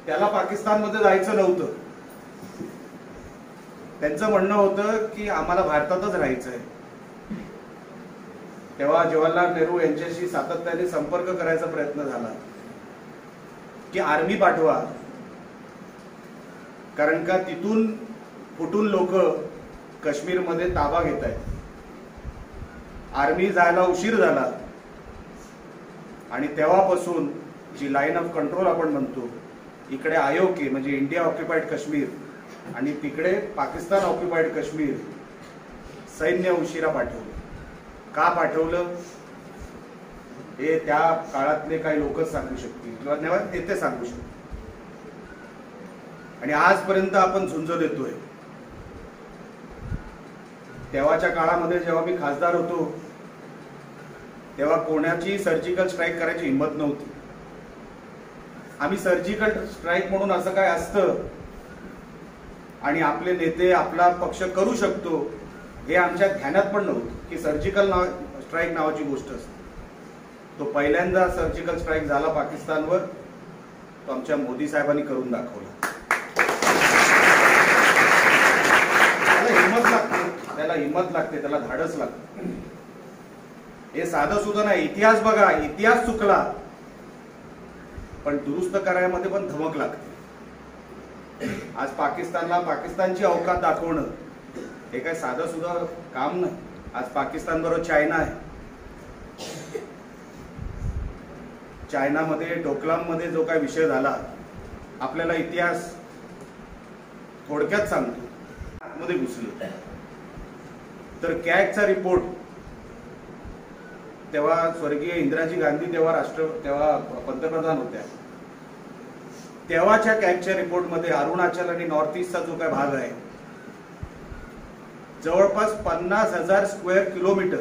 S3: त्याला पाकिस्तानमध्ये जायचं नव्हतं. त्यांचं म्हणणं होतं की आम्हाला भारतातच राहायचंय. तेव्हा जवाहरलाल नेहरू यांच्याशी सातत्याने संपर्क करायचा प्रयत्न झाला की आर्मी पाठवा, कारण का तिथून फुटून लोक काश्मीरमध्ये ताबा घेत आहेत. आर्मी जायला उशीर झाला आणि तेव्हापासून जी लाईन ऑफ कंट्रोल आपण म्हणतो, इकडे IOK म्हणजे इंडिया ऑक्युपाईड काश्मीर आणि तिकडे पाकिस्तान ऑक्युपाईड काश्मीर, सैन्य उशिरा पाठवलं. का पाठवलं हे त्या काळातले काही लोकच सांगू शकतील किंवा नेते सांगू शकतील.
S15: आणि आजपर्यंत आपण झुंज देतोय. तेव्हाच्या काळामध्ये जेव्हा मी खासदार होतो तेव्हा कोणाची सर्जिकल स्ट्राईक करायची हिंमत नव्हती. आम्ही सर्जिकल स्ट्राईक म्हणून असं काय असतं आणि आपले नेते आपला पक्ष करू शकतो हे आमच्या ध्यानात पण नव्हतं की सर्जिकल स्ट्राईक नावाची गोष्ट असते. तो पहिल्यांदा सर्जिकल स्ट्राईक झाला पाकिस्तानवर, तो आमच्या मोदी साहेबांनी करून दाखवला. त्याला हिंमत लागते, त्याला धाडस लागते. हे साधं सुद्धा नाही. इतिहास बघा, इतिहास चुकला पण दुरुस्त करायमध्ये पण धमक लागते. आज पाकिस्तानला पाकिस्तानची अवकात दाखवणं हे काय साधं सुद्धा काम नाही. आज पाकिस्तान बरोबर चायना आहे. चायनामध्ये डोकलाममध्ये जो काय विषय झाला, आपल्याला इतिहास थोडक्यात सांगतो. आतमध्ये घुसलं तर कॅगचा रिपोर्ट, तेव्हा स्वर्गीय इंदिराजी गांधी तेव्हा पंतप्रधान होत्या, तेव्हाच्या कॅगच्या रिपोर्टमध्ये अरुणाचल आणि नॉर्थ ईस्टचा जो काय भाग आहे जवळपास 50,000 स्क्वेअर किलोमीटर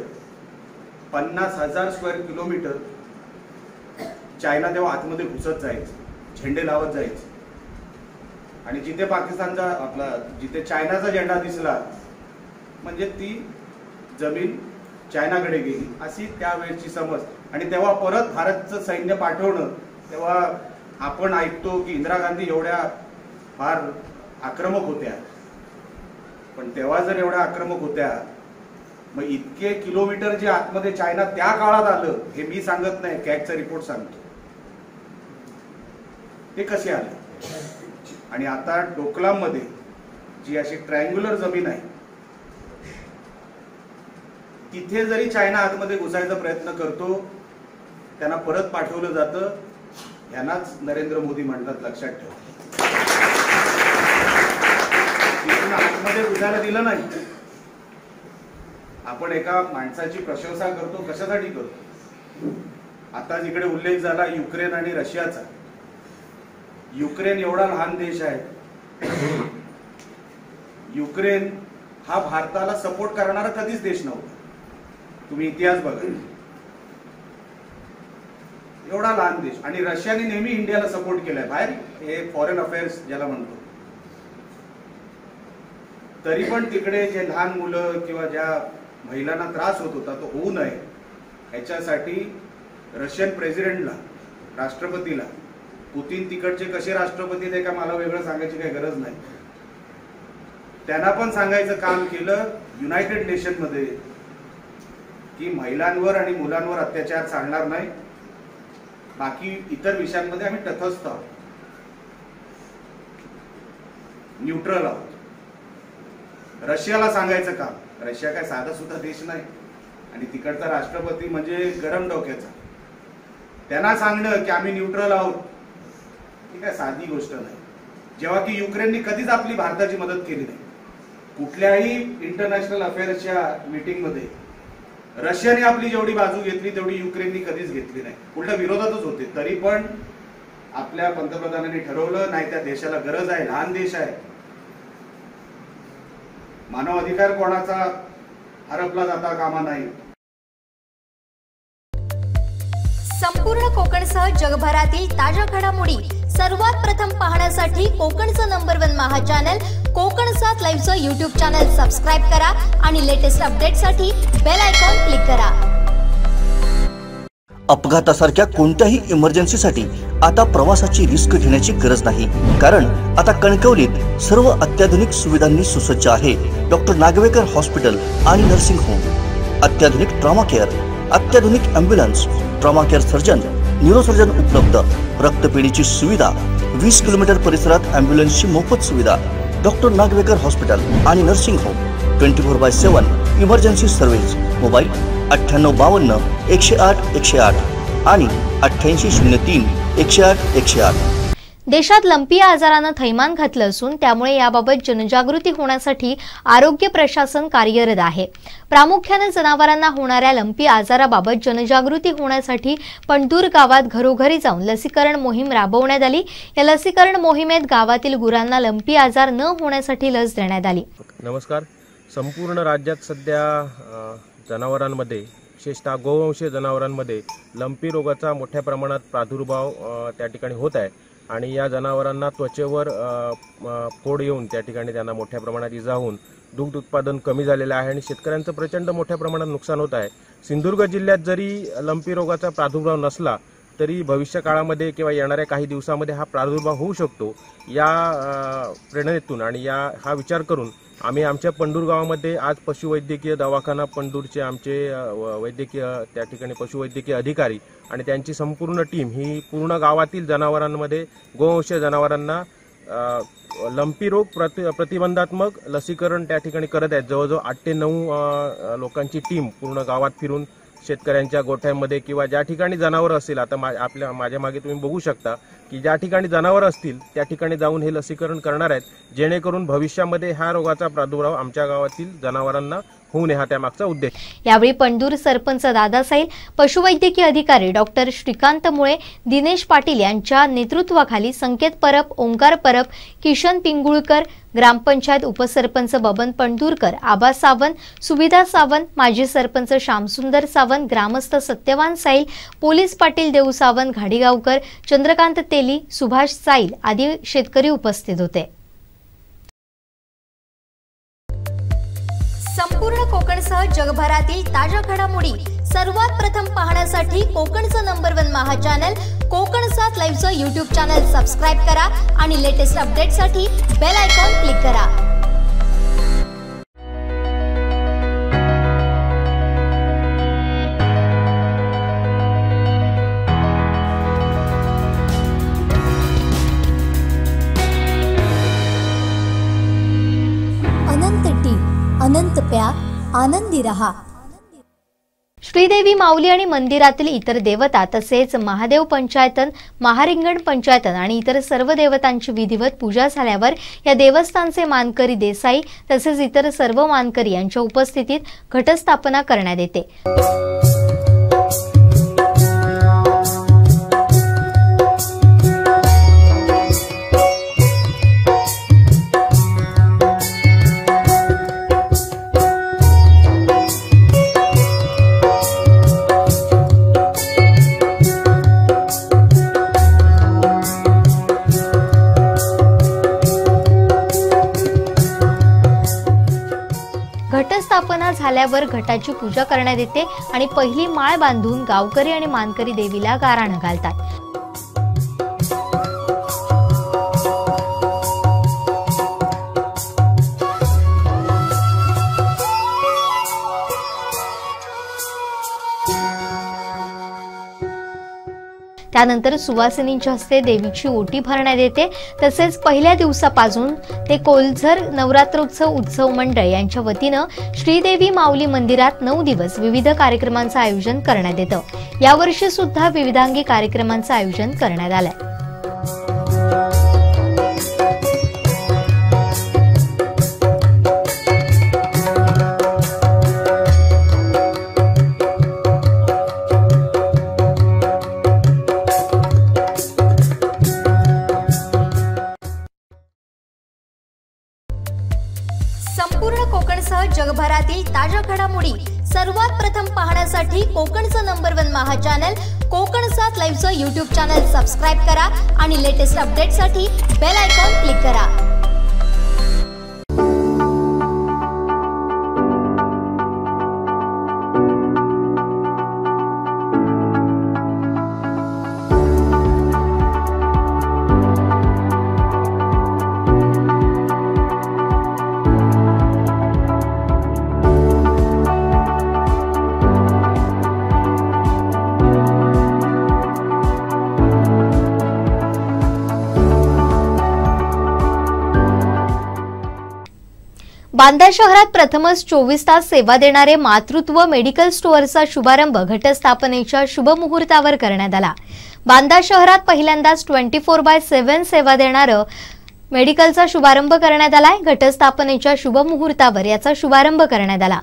S15: चायना तेव्हा आतमध्ये घुसत जायचं, झेंडे लावत जायचे. आणि जिथे पाकिस्तानचा जिथे चायनाचा झेंडा दिसला म्हणजे ती जमीन चायनाकडे गेली अशी त्यावेळेची समज. आणि तेव्हा परत भारतचं सैन्य पाठवणं, तेव्हा आपण ऐकतो की इंदिरा गांधी एवढ्या फार आक्रमक होत्या, पण तेव्हा जर एवढ्या आक्रमक होत्या मग इतके किलोमीटर जे आतमध्ये चायना त्या काळात आलं हे मी सांगत नाही, कॅगचा रिपोर्ट सांगतो. ते कसे आले? आणि आता डोकलाममध्ये जी अशी ट्रायंग्युलर जमीन आहे तिथे जरी चायना आतमध्ये घुसायचा प्रयत्न करतो त्यांना परत पाठवलं जातं. यांनाच नरेंद्र मोदी म्हणतात, लक्षात ठेवा. तिथून आतमध्ये घुसायला दिलं नाही. आपण एका माणसाची प्रशंसा करतो, कशासाठी करतो? आता जिकडे उल्लेख झाला युक्रेन आणि रशियाचा. युक्रेन एवढा लहान देश आहे. युक्रेन हा भारताला सपोर्ट करणारा कधीच देश नव्हता. तुम्ही इतिहास बघा, एवढा लहान देश. आणि रशियाने नेहमी इंडियाला सपोर्ट केलाय बाहेर, हे फॉरेन अफेअर्स ज्याला म्हणतो. तरी पण तिकडे जे लहान मुलं किंवा ज्या महिलांना त्रास होत होता तो होऊ नये याच्यासाठी रशियन प्रेसिडेंटला, राष्ट्रपतीला, पुतीन तिकडचे कसे राष्ट्रपती ते का मला वेगळं सांगायची काही गरज नाही, त्यांना पण सांगायचं काम केलं युनायटेड नेशन मध्ये की महिलांवर आणि मुलांवर अत्याचार चालणार नाही. बाकी इतर विषयांमध्ये आम्ही तटस्थ आहोत, न्यूट्रल आहोत. रशियाला सांगायचं काम, रशिया काय साधा सुद्धा देश नाही आणि तिकडचा राष्ट्रपती म्हणजे गरम डोक्याचा, त्यांना सांगणं की आम्ही न्यूट्रल आहोत ही काय साधी गोष्ट नाही. जेव्हा की युक्रेनने कधीच आपली भारताची मदत केली नाही. कुठल्याही इंटरनॅशनल अफेअर्सच्या मीटिंगमध्ये रशियाने आपली जेवढी बाजू घेतली तेवढी युक्रेनने कधीच घेतली नाही, उलट विरोधातच होते. तरी पण आपल्या पंतप्रधानांनी ठरवलं नाही, त्या देशाला गरज आहे, लहान देश आहे. मानव अधिकार कोणाचा हरपला जाता कामा नाही.
S1: संपूर्ण कोकणसह जगभरातील ताज्या घडामोडी सर्वात प्रथम पाहण्यासाठी कोकणचं नंबर 1 महा चॅनल कोकण 7 लाईव्हचं यूट्यूब चॅनल सबस्क्राईब करा आणि लेटेस्ट अपडेटसाठी बेल आयकॉन क्लिक करा.
S2: अपघातासारख्या कोणत्याही इमर्जन्सीसाठी आता प्रवासाची रिस्क घेण्याची गरज नाही, कारण आता कणकवलीत सर्व अत्याधुनिक सुविधांनी सुसज्ज आहे डॉक्टर नागवेकर हॉस्पिटल आणि नर्सिंग होम. अत्याधुनिक ट्रॉमा केअर, अत्याधुनिक ambulance, trauma care surgeon, neurosurgeon उपलब्ध, रक्तपेढीची सुविधा, 20 किलोमीटर परिसरात ॲम्ब्युलन्सची मोफत सुविधा. डॉक्टर नागवेकर हॉस्पिटल आणि nursing home 24/7 emergency service. Mobile 9852 108 108 आणि 8803 108 108.
S1: देशात लंपी आजारानं थैमान घातलं असून त्यामुळे याबाबत जनजागृती होण्यासाठी आरोग्य प्रशासन कार्यरत आहे। प्रामुख्याने जनावरांना होणाऱ्या लंपी आजाराबाबत जनजागृती होण्यासाठी पंढूर गावात घरोघरी जाऊन लसीकरण मोहीम राबवण्यात आली। या लसीकरण मोहिमेत गावातील गुरांना लंपी आजार न होण्यासाठी लस देण्यात आली।
S16: नमस्कार। संपूर्ण राज्यात सध्या जनावरांमध्ये विशेषतः गोवंशीय जनावरांमध्ये लंपी रोगाचा मोठ्या प्रमाणात प्रादुर्भाव त्या ठिकाणी होत आहे आणि या जनावरांना त्वचेवर फोड येऊन त्या ठिकाणी त्यांना मोठ्या प्रमाणात इजा होऊन दूध उत्पादन कमी झालेलं आहे आणि शेतकऱ्यांचं प्रचंड मोठ्या प्रमाणात नुकसान होत आहे। सिंधुदुर्ग जिल्ह्यात जरी लंपी रोगाचा प्रादुर्भाव नसला तरी भविष्य काळामध्ये किंवा येणाऱ्या काही दिवसामध्ये हा प्रादुर्भाव होऊ शकतो। या प्रेरणेतून आणि हा विचार करून आम्ही आमच्या पंढूर गावामध्ये आज पशुवैद्यकीय दवाखाना पंढूरचे आमचे वैद्यकीय त्या ठिकाणी पशुवैद्यकीय अधिकारी आणि त्यांची संपूर्ण टीम ही पूर्ण गावातील जनावरांमध्ये गोवंशीय जनावरांना लंपी रोग प्रतिबंधात्मक लसीकरण त्या ठिकाणी करत आहेत। जवळजवळ 8 ते 9 लोकांची टीम पूर्ण गावात फिरून शेतकऱ्यांच्या गोठ्यांमध्ये किंवा ज्या ठिकाणी जनावर असतील, आता माझ्या मागे तुम्ही बघू शकता की ज्या ठिकाणी जनावर असतील त्या ठिकाणी जाऊन हे लसीकरण करणार आहेत, जेणेकरून भविष्यामध्ये ह्या रोगाचा प्रादुर्भाव आमच्या गावातील जनावरांना होऊ नये हा त्यामागचा उद्देश।
S1: यावेळी पंढूर सरपंच दादासाहेब, पशुवैद्यकीय अधिकारी डॉक्टर श्रीकांत मुळे, दिनेश पाटील यांच्या नेतृत्वाखाली संकेत परब, ओंकार परब, किशन पिंगुळकर, ग्रामपंचायत उपसरपंच बबन पंढूरकर, आबा सावंत, सुविधा सावंत, माजी सरपंच श्यामसुंदर सावंत, ग्रामस्थ सत्यवान साईल, पोलीस पाटील देऊ सावंत, घाडीगावकर, चंद्रकांत तेली, सुभाष साईल आदी शेतकरी उपस्थित होते। संपूर्ण कोकणसह जगभरातील ताज्या घडामोडी सर्वात प्रथम पाहण्यासाठी कोकणचं नंबर 1 महा चॅनल कोकण 7 लाईव्हचं यूट्यूब चॅनल सबस्क्राईब करा आणि लेटेस्ट अपडेटसाठी बेल आयकॉन क्लिक करा। अनंत प्या, आनंदी रहा। श्रीदेवी माऊली आणि मंदिरातील इतर देवता तसेच महादेव पंचायतन, महारिंगण पंचायतन आणि इतर सर्व देवतांची विधिवत पूजा झाल्यावर या देवस्थानचे मानकरी देसाई तसेच इतर सर्व मानकरी यांच्या उपस्थितीत घटस्थापना करण्यात येते। घटस्थापना झाल्यावर घटाची पूजा करण्यात येते आणि पहिली माळ बांधून गावकरी आणि मानकरी देवीला गाराणं घालतात। त्यानंतर सुवासिनींच्या हस्ते देवीची ओटी भरण्यात येते। तसेच पहिल्या दिवसापासून ते कोलझर नवरात्रोत्सव उत्सव मंडळ यांच्या वतीनं श्रीदेवी माऊली मंदिरात 9 दिवस विविध कार्यक्रमांचं आयोजन करण्यात येतं। यावर्षी सुद्धा विविधांगी कार्यक्रमांचं आयोजन करण्यात आलंय। संपूर्ण कोकणसह जगभरातील ताज्या घडामोडी सर्वात प्रथम पाहण्यासाठी कोकणचं नंबर 1 महा चॅनल कोकण 7 लाईव्हचं यूट्यूब चॅनल सबस्क्राईब करा आणि लेटेस्ट अपडेटसाठी बेल आयकॉन क्लिक करा। बांदा शहरात प्रथमच 24 तास सेवा देणारे मातृत्व मेडिकल स्टोअरचा शुभारंभ घटस्थापनेच्या शुभमुहूर्तावर करण्यात आला। बांदा शहरात पहिल्यांदाच 24/7 सेवा देणारं मेडिकलचा शुभारंभ करण्यात आलाय। घटस्थापनेच्या शुभमुहूर्तावर याचा शुभारंभ करण्यात आला।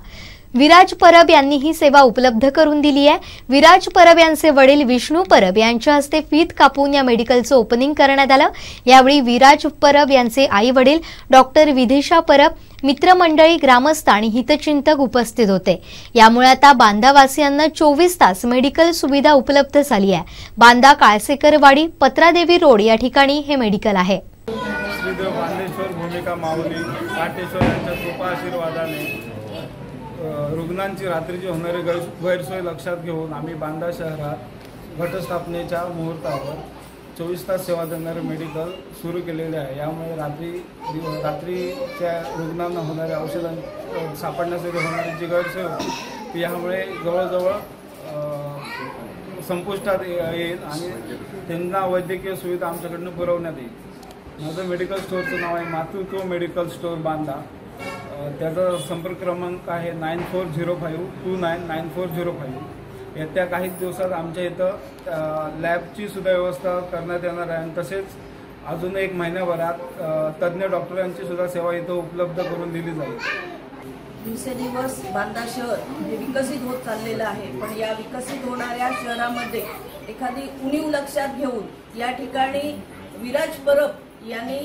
S1: विराज परब यांनी ही सेवा उपलब्ध करून दिली आहे। विराज परब यांचे वडील विष्णू परब यांच्या हस्ते फीत कापून या मेडिकलचं ओपनिंग करण्यात आलं। यावेळी विराज परब यांचे आई वडील डॉक्टर विदिशा परब, मित्रमंडळी, ग्रामस्थ आणि हितचिंतक उपस्थित होते। यामुळे आता बांदावासियांना 24 तास मेडिकल सुविधा उपलब्ध झाली आहे। बांदा काळसेकरवाडी पत्रादेवी रोड या ठिकाणी हे मेडिकल आहे।
S17: श्रीदेव बांदेश्वर भूमिका माऊली काटेश्वर यांच्या कृपा आशीर्वादाने रुग्णांची रात्रीची होणारी गैरसोय लक्षात घेऊन आम्ही बांदा शहरात घटस्थापनेच्या मुहूर्तावर 24 तास सेवा देणारे मेडिकल सुरू केलेले आहे। यामुळे रात्रीच्या रुग्णांना होणाऱ्या औषधां सापडण्यासाठी होणारी जी गैरसोय होती ती यामुळे जवळजवळ संपुष्टात येईल आणि त्यांना वैद्यकीय सुविधा आमच्याकडून पुरवण्यात येईल। माझं मेडिकल स्टोअरचं नाव आहे मातृत्व मेडिकल स्टोअर बांदा। त्याचा संपर्क क्रमांक आहे 9405299405। येत्या काही दिवसात आमच्या इथं लॅबची सुद्धा व्यवस्था करण्यात येणार आहे। तसेच अजून 1 महिन्याभरात तज्ज्ञ डॉक्टरांची सुद्धा सेवा इथं उपलब्ध करून दिली जाईल।
S18: दिवसेंदिवस बांदा शहर हे विकसित होत चाललेलं आहे, पण या विकसित होणाऱ्या शहरामध्ये एखादी उणीव लक्षात घेऊन या ठिकाणी विराज परब यांनी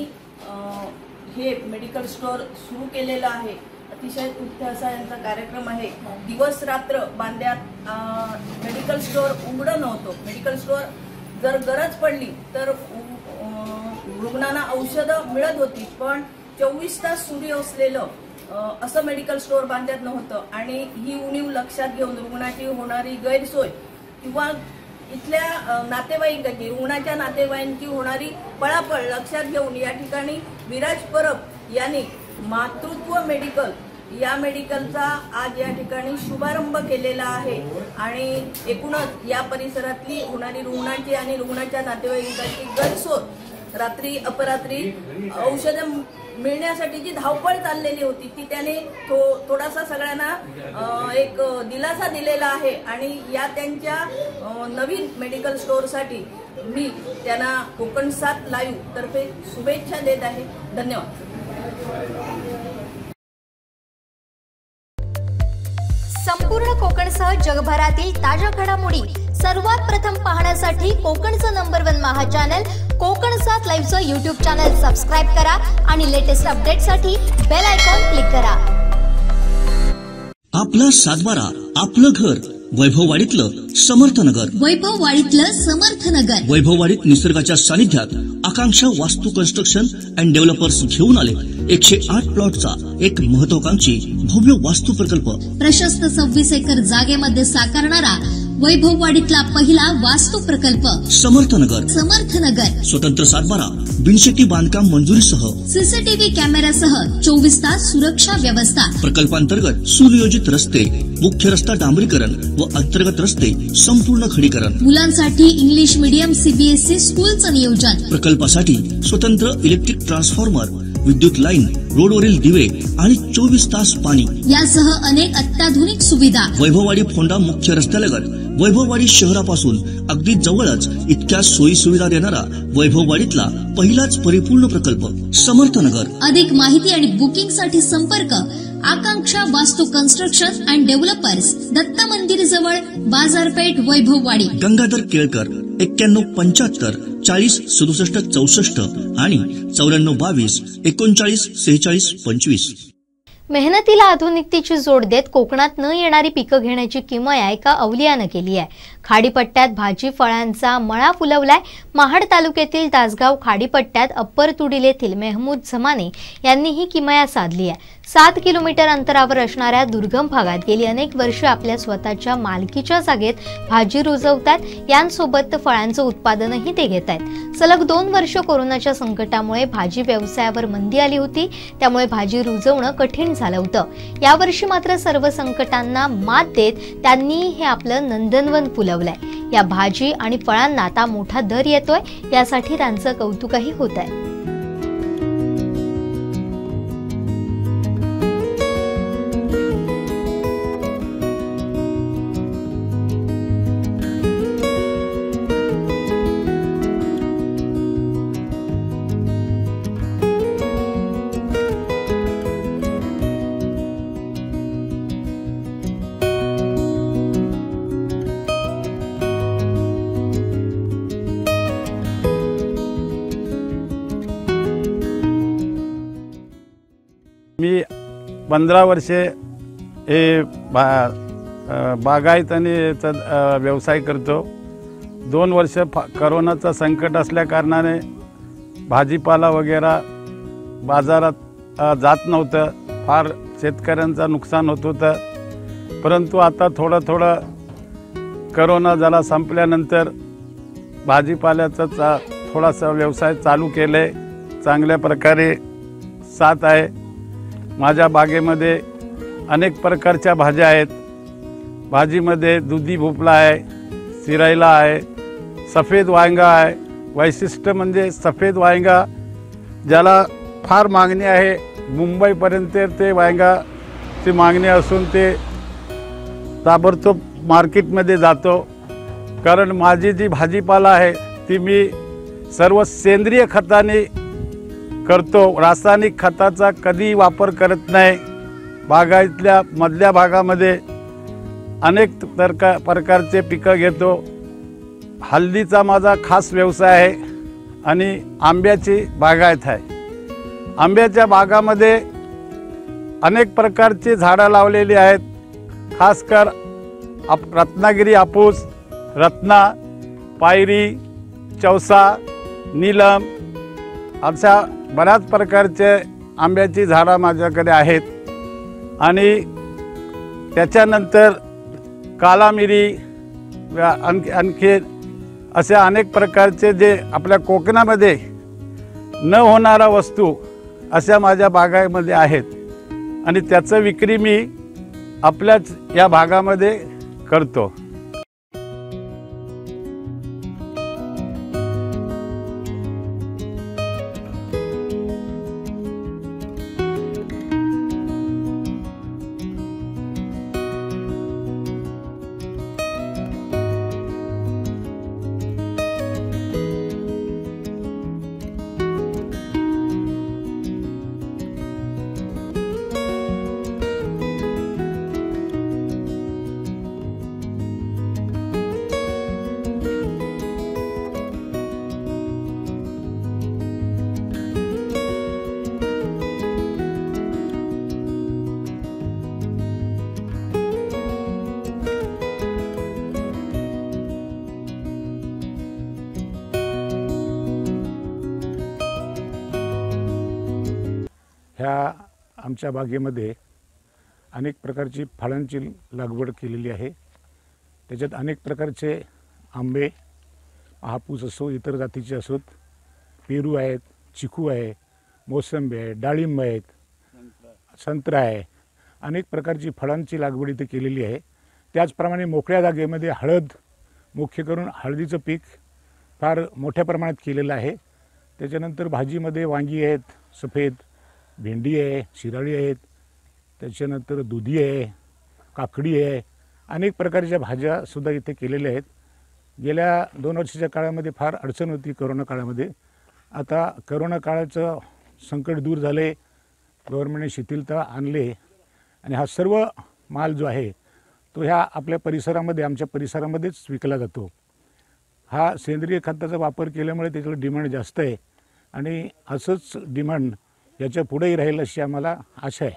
S18: हे मेडिकल स्टोअर सुरू केलेलं आहे। अतिशय उत्तम असा यांचा कार्यक्रम आहे। दिवस रात्र बांद्यात मेडिकल स्टोअर उघडं नव्हतं। मेडिकल स्टोअर जर गरज पडली तर रुग्णांना औषधं मिळत होती, पण 24 तास सुरू असलेलं असं मेडिकल स्टोअर बांद्यात नव्हतं। आणि ही उणीव लक्षात घेऊन रुग्णाची होणारी गैरसोय किंवा इथल्या नातेवाईकांची रुग्णाच्या नातेवाईकांची होणारी पळापळ लक्षात घेऊन या ठिकाणी विराज परब यांनी मातृत्व मेडिकल या मेडिकलचा आज या ठिकाणी शुभारंभ केलेला आहे। आणि एकूणच या परिसरातली होणारी रुग्णांची आणि रुग्णाच्या नातेवाईकांची गैरसोय रात्री अपरात्री औषधं मिळण्यासाठी जी धावपळ चाललेली होती ती त्याने थोडासा सगळ्यांना एक दिलासा दिलेला आहे। आणि या त्यांच्या नवीन मेडिकल स्टोअरसाठी मी त्यांना कोकण 7 लाईव्ह तर्फे शुभेच्छा देत आहे। धन्यवाद।
S1: संपूर्ण कोकणसह जगभरातील ताज्या घडामोडी सर्वात प्रथम पाहण्यासाठी कोकणचं नंबर 1 महा चॅनल कोकण 7 लाईव्हचं यूट्यूब चॅनल सबस्क्राईब करा आणि लेटेस्ट अपडेटसाठी बेल आयकॉन क्लिक करा।
S2: आपला 7/12 आपलं घर वैभववाडीतलं समर्थनगर।
S14: वैभववाडीतलं समर्थनगर।
S2: वैभववाडीत निसर्गाच्या सानिध्यात आकांक्षा वास्तू कन्स्ट्रक्शन अँड डेव्हलपर्स घेऊन आले 108 प्लॉटचा एक महत्वाकांक्षी भव्य वास्तू प्रकल्प।
S14: प्रशस्त 26 एकर जागेमध्ये साकारणारा वैभववाडीतला पहिला वास्तू प्रकल्प
S2: समर्थनगर।
S14: समर्थनगर
S2: स्वतंत्र 7/12 बिनशेती बांधकाम मंजुरीसह
S14: सीसीटीव्ही कॅमेरासह 24 तास सुरक्षा व्यवस्था।
S2: प्रकल्पांतर्गत सुनियोजित रस्ते, मुख्य रस्ता डांबरीकरण व अंतर्गत रस्ते संपूर्ण खडीकरण।
S14: मुलांसाठी इंग्लिश मीडियम सीबीएसई स्कूलचं नियोजन।
S2: प्रकल्पासाठी स्वतंत्र इलेक्ट्रिक ट्रान्सफॉर्मर, विद्युत लाईन, रोडवरील दिवे आणि 24 तास पाणी
S14: यासह अनेक अत्याधुनिक सुविधा।
S2: वैभववाडी फोंडा मुख्य रस्त्यालगत वैभववाडी शहरापासून अगदी जवळच इतक्या सोयी सुविधा देणारा वैभववाडीतला पहिलाच परिपूर्ण प्रकल्प समर्थनगर।
S14: अधिक माहिती आणि बुकिंग साठी संपर्क आकांक्षा वास्तू कन्स्ट्रक्शन अँड डेव्हलपर्स, दत्त मंदिर जवळ, बाजारपेठ, वैभववाडी।
S2: गंगाधर केळकर 9175 40 67 64 आणि 94 22 39 46 25।
S1: मेहनतीला आधुनिकतेची जोड देत कोकणात न येणारी पिकं घेण्याची किमया एका अवलियानं केली आहे। खाडीपट्ट्यात भाजी फळांचा मळा फुलवलाय। महाड तालुक्यातील तासगाव खाडीपट्ट्यात अप्पर तुडील येथील मेहमूद जमाने यांनी ही किमया साधली आहे। 7 किलोमीटर अंतरावर असणाऱ्या दुर्गम भागात गेली अनेक वर्षे आपल्या स्वतःच्या मालकीच्या जागेत भाजी रुजवतात। यांसोबत फळांचं उत्पादनही ते घेत आहेत। सलग 2 वर्ष कोरोनाच्या संकटामुळे भाजी व्यवसायावर मंदी आली होती, त्यामुळे भाजी रुजवणं कठीण झालं होतं। यावर्षी मात्र सर्व संकटांना मात देत त्यांनी हे आपलं नंदनवन फुलवलंय। या भाजी आणि फळांना आता मोठा दर येतोय, यासाठी त्यांचं कौतुकही होत आहे।
S17: मी 15 वर्षे हे बागायत आणि व्यवसाय करतो. 2 वर्ष करोनाचं संकट असल्या कारणाने भाजीपाला वगैरे बाजारात जात नव्हतं. फार शेतकऱ्यांचं नुकसान होत होतं. परंतु आता थोडं करोना जरा संपल्यानंतर भाजीपाल्याचा थोडासा व्यवसाय चालू केले. चांगल्या प्रकारे साथ आहे. माझ्या बागेमध्ये अनेक प्रकारच्या भाज्या आहेत. भाजीमध्ये दुधी भोपळा आहे, सिरायला आहे, सफेद वांगा आहे. वैशिष्ट्य म्हणजे सफेद वांगा ज्याला फार मागणी आहे. मुंबईपर्यंत ते वांगाची मागणी असून ते ताबडतोब मार्केटमध्ये जातो. कारण माझी जी भाजीपाला आहे ती मी सर्व सेंद्रिय खताने करतो. रासायनिक खताचा कधी वापर करत नाही. बागायतल्या मधल्या भागामध्ये अनेक प्रकारचे पिकं घेतो. हळदीचा माझा खास व्यवसाय आहे आणि आंब्याची बागायत आहे. आंब्याच्या बागामध्ये अनेक प्रकारची झाडं लावलेली आहेत. खासकर रत्नागिरी हापूस, रत्ना, पायरी, चौसा, नीलम अशा बऱ्याच प्रकारचे आंब्याची झाडं माझ्याकडे आहेत. आणि त्याच्यानंतर काला मिरी आणखी असे अनेक प्रकारचे जे आपल्या कोकणामध्ये न होणाऱ्या वस्तू अशा माझ्या बागामध्ये आहेत आणि त्याचं विक्री मी आपल्याच या भागामध्ये करतो.
S19: ह्या आमच्या बागेमध्ये अनेक प्रकारची फळांची लागवड केलेली आहे. त्याच्यात अनेक प्रकारचे आंबे, हापूस असो, इतर जातीचे असोत, पेरू आहेत, चिकू आहे, मोसंबी आहे, डाळिंब आहेत, संत्रा आहे. अनेक प्रकारची फळांची लागवड इथे केलेली आहे. त्याचप्रमाणे मोकळ्या जागेमध्ये हळद, मुख्य करून हळदीचं पीक फार मोठ्या प्रमाणात केलेलं आहे. त्याच्यानंतर भाजीमध्ये वांगी आहेत, सफेद भेंडी आहे, शिराळी आहेत, त्याच्यानंतर दुधी आहे, काकडी आहे. अनेक प्रकारच्या भाज्यासुद्धा इथे केलेल्या आहेत. गेल्या 2 वर्षाच्या काळामध्ये फार अडचण होती करोना काळामध्ये. आता करोना काळाचं संकट दूर झाले, गव्हर्नमेंटने शिथिलता आणले आणि हा सर्व माल जो आहे तो ह्या आपल्या परिसरामध्ये, आमच्या परिसरामध्येच विकला जातो. हा सेंद्रिय खताचा वापर केल्यामुळे त्याच्याला डिमांड जास्त आहे आणि असंच डिमांड याच्या पुढेही राहील अशी आम्हाला आशा आहे.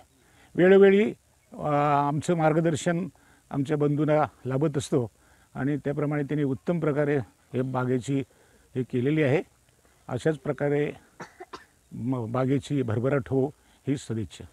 S19: वेळोवेळी आमचं मार्गदर्शन आमच्या बंधूंना लाभत असतो आणि त्याप्रमाणे त्यांनी उत्तम प्रकारे हे बागेची हे केलेली आहे. अशाच प्रकारे बागेची भरभराट हो ही सदिच्छा.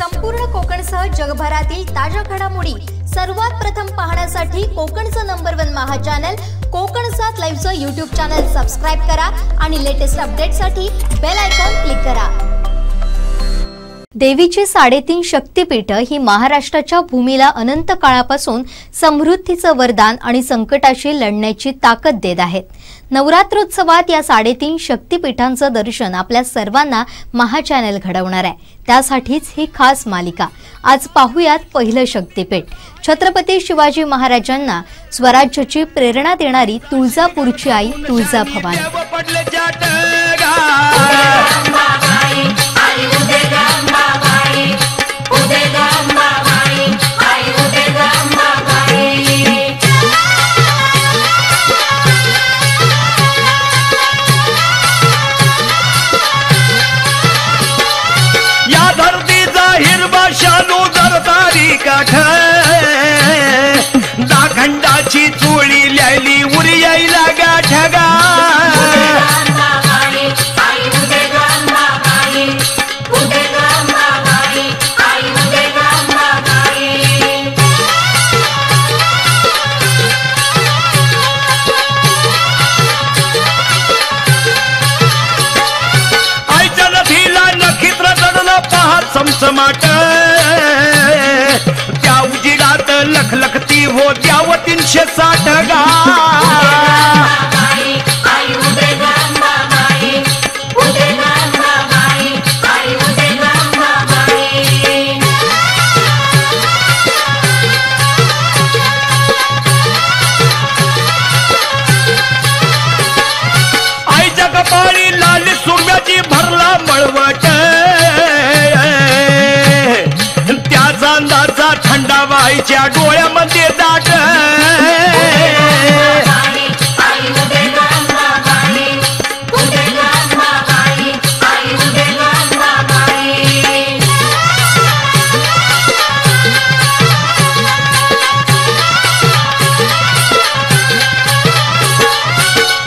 S1: संपूर्ण कोकणसह जगभरातील ताज्या घडामोडी सर्वात प्रथम पाहण्यासाठी कोकणचं नंबर 1 महा चॅनल कोकण 7 लाईव्हचं यूट्यूब चॅनल सबस्क्राईब करा आणि लेटेस्ट अपडेटसाठी बेल आयकॉन क्लिक करा. देवीची 3.5 शक्तिपीठ ही महाराष्ट्राच्या भूमीला अनंत काळापासून समृद्धीचं वरदान आणि संकटाशी लढण्याची ताकद देत आहेत. नवरात्रोत्सवात या 3.5 शक्तिपीठांचं दर्शन आपल्या सर्वांना महा चॅनल घडवणार आहे. त्यासाठीच ही खास मालिका. आज पाहूयात पहिलं शक्तिपीठ. छत्रपती शिवाजी महाराजांना स्वराज्याची प्रेरणा देणारी तुळजापूरची आई तुळजाभवानी.
S20: या धरतीचा हिरवा शालू जरतारी काठ दाखंडाची चोळी लिहिली उरी यायला गाठगा. समसमाट त्या उजिरात लखलखती हो द्याव 360 गा. आईच्या कपाळी लाली सुरम्याची भरला मळवट थंडा बाईच्या डोळ्यामध्ये दाट.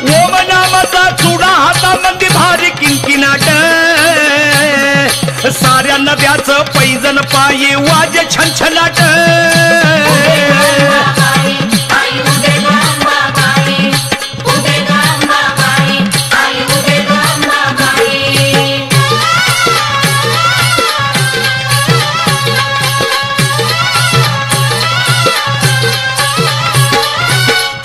S20: ओम नामाचा चुडा हातामध्ये भारी किंकिनाट साऱ्या नद्याचं पैजन पायी वाजे छनछनाट.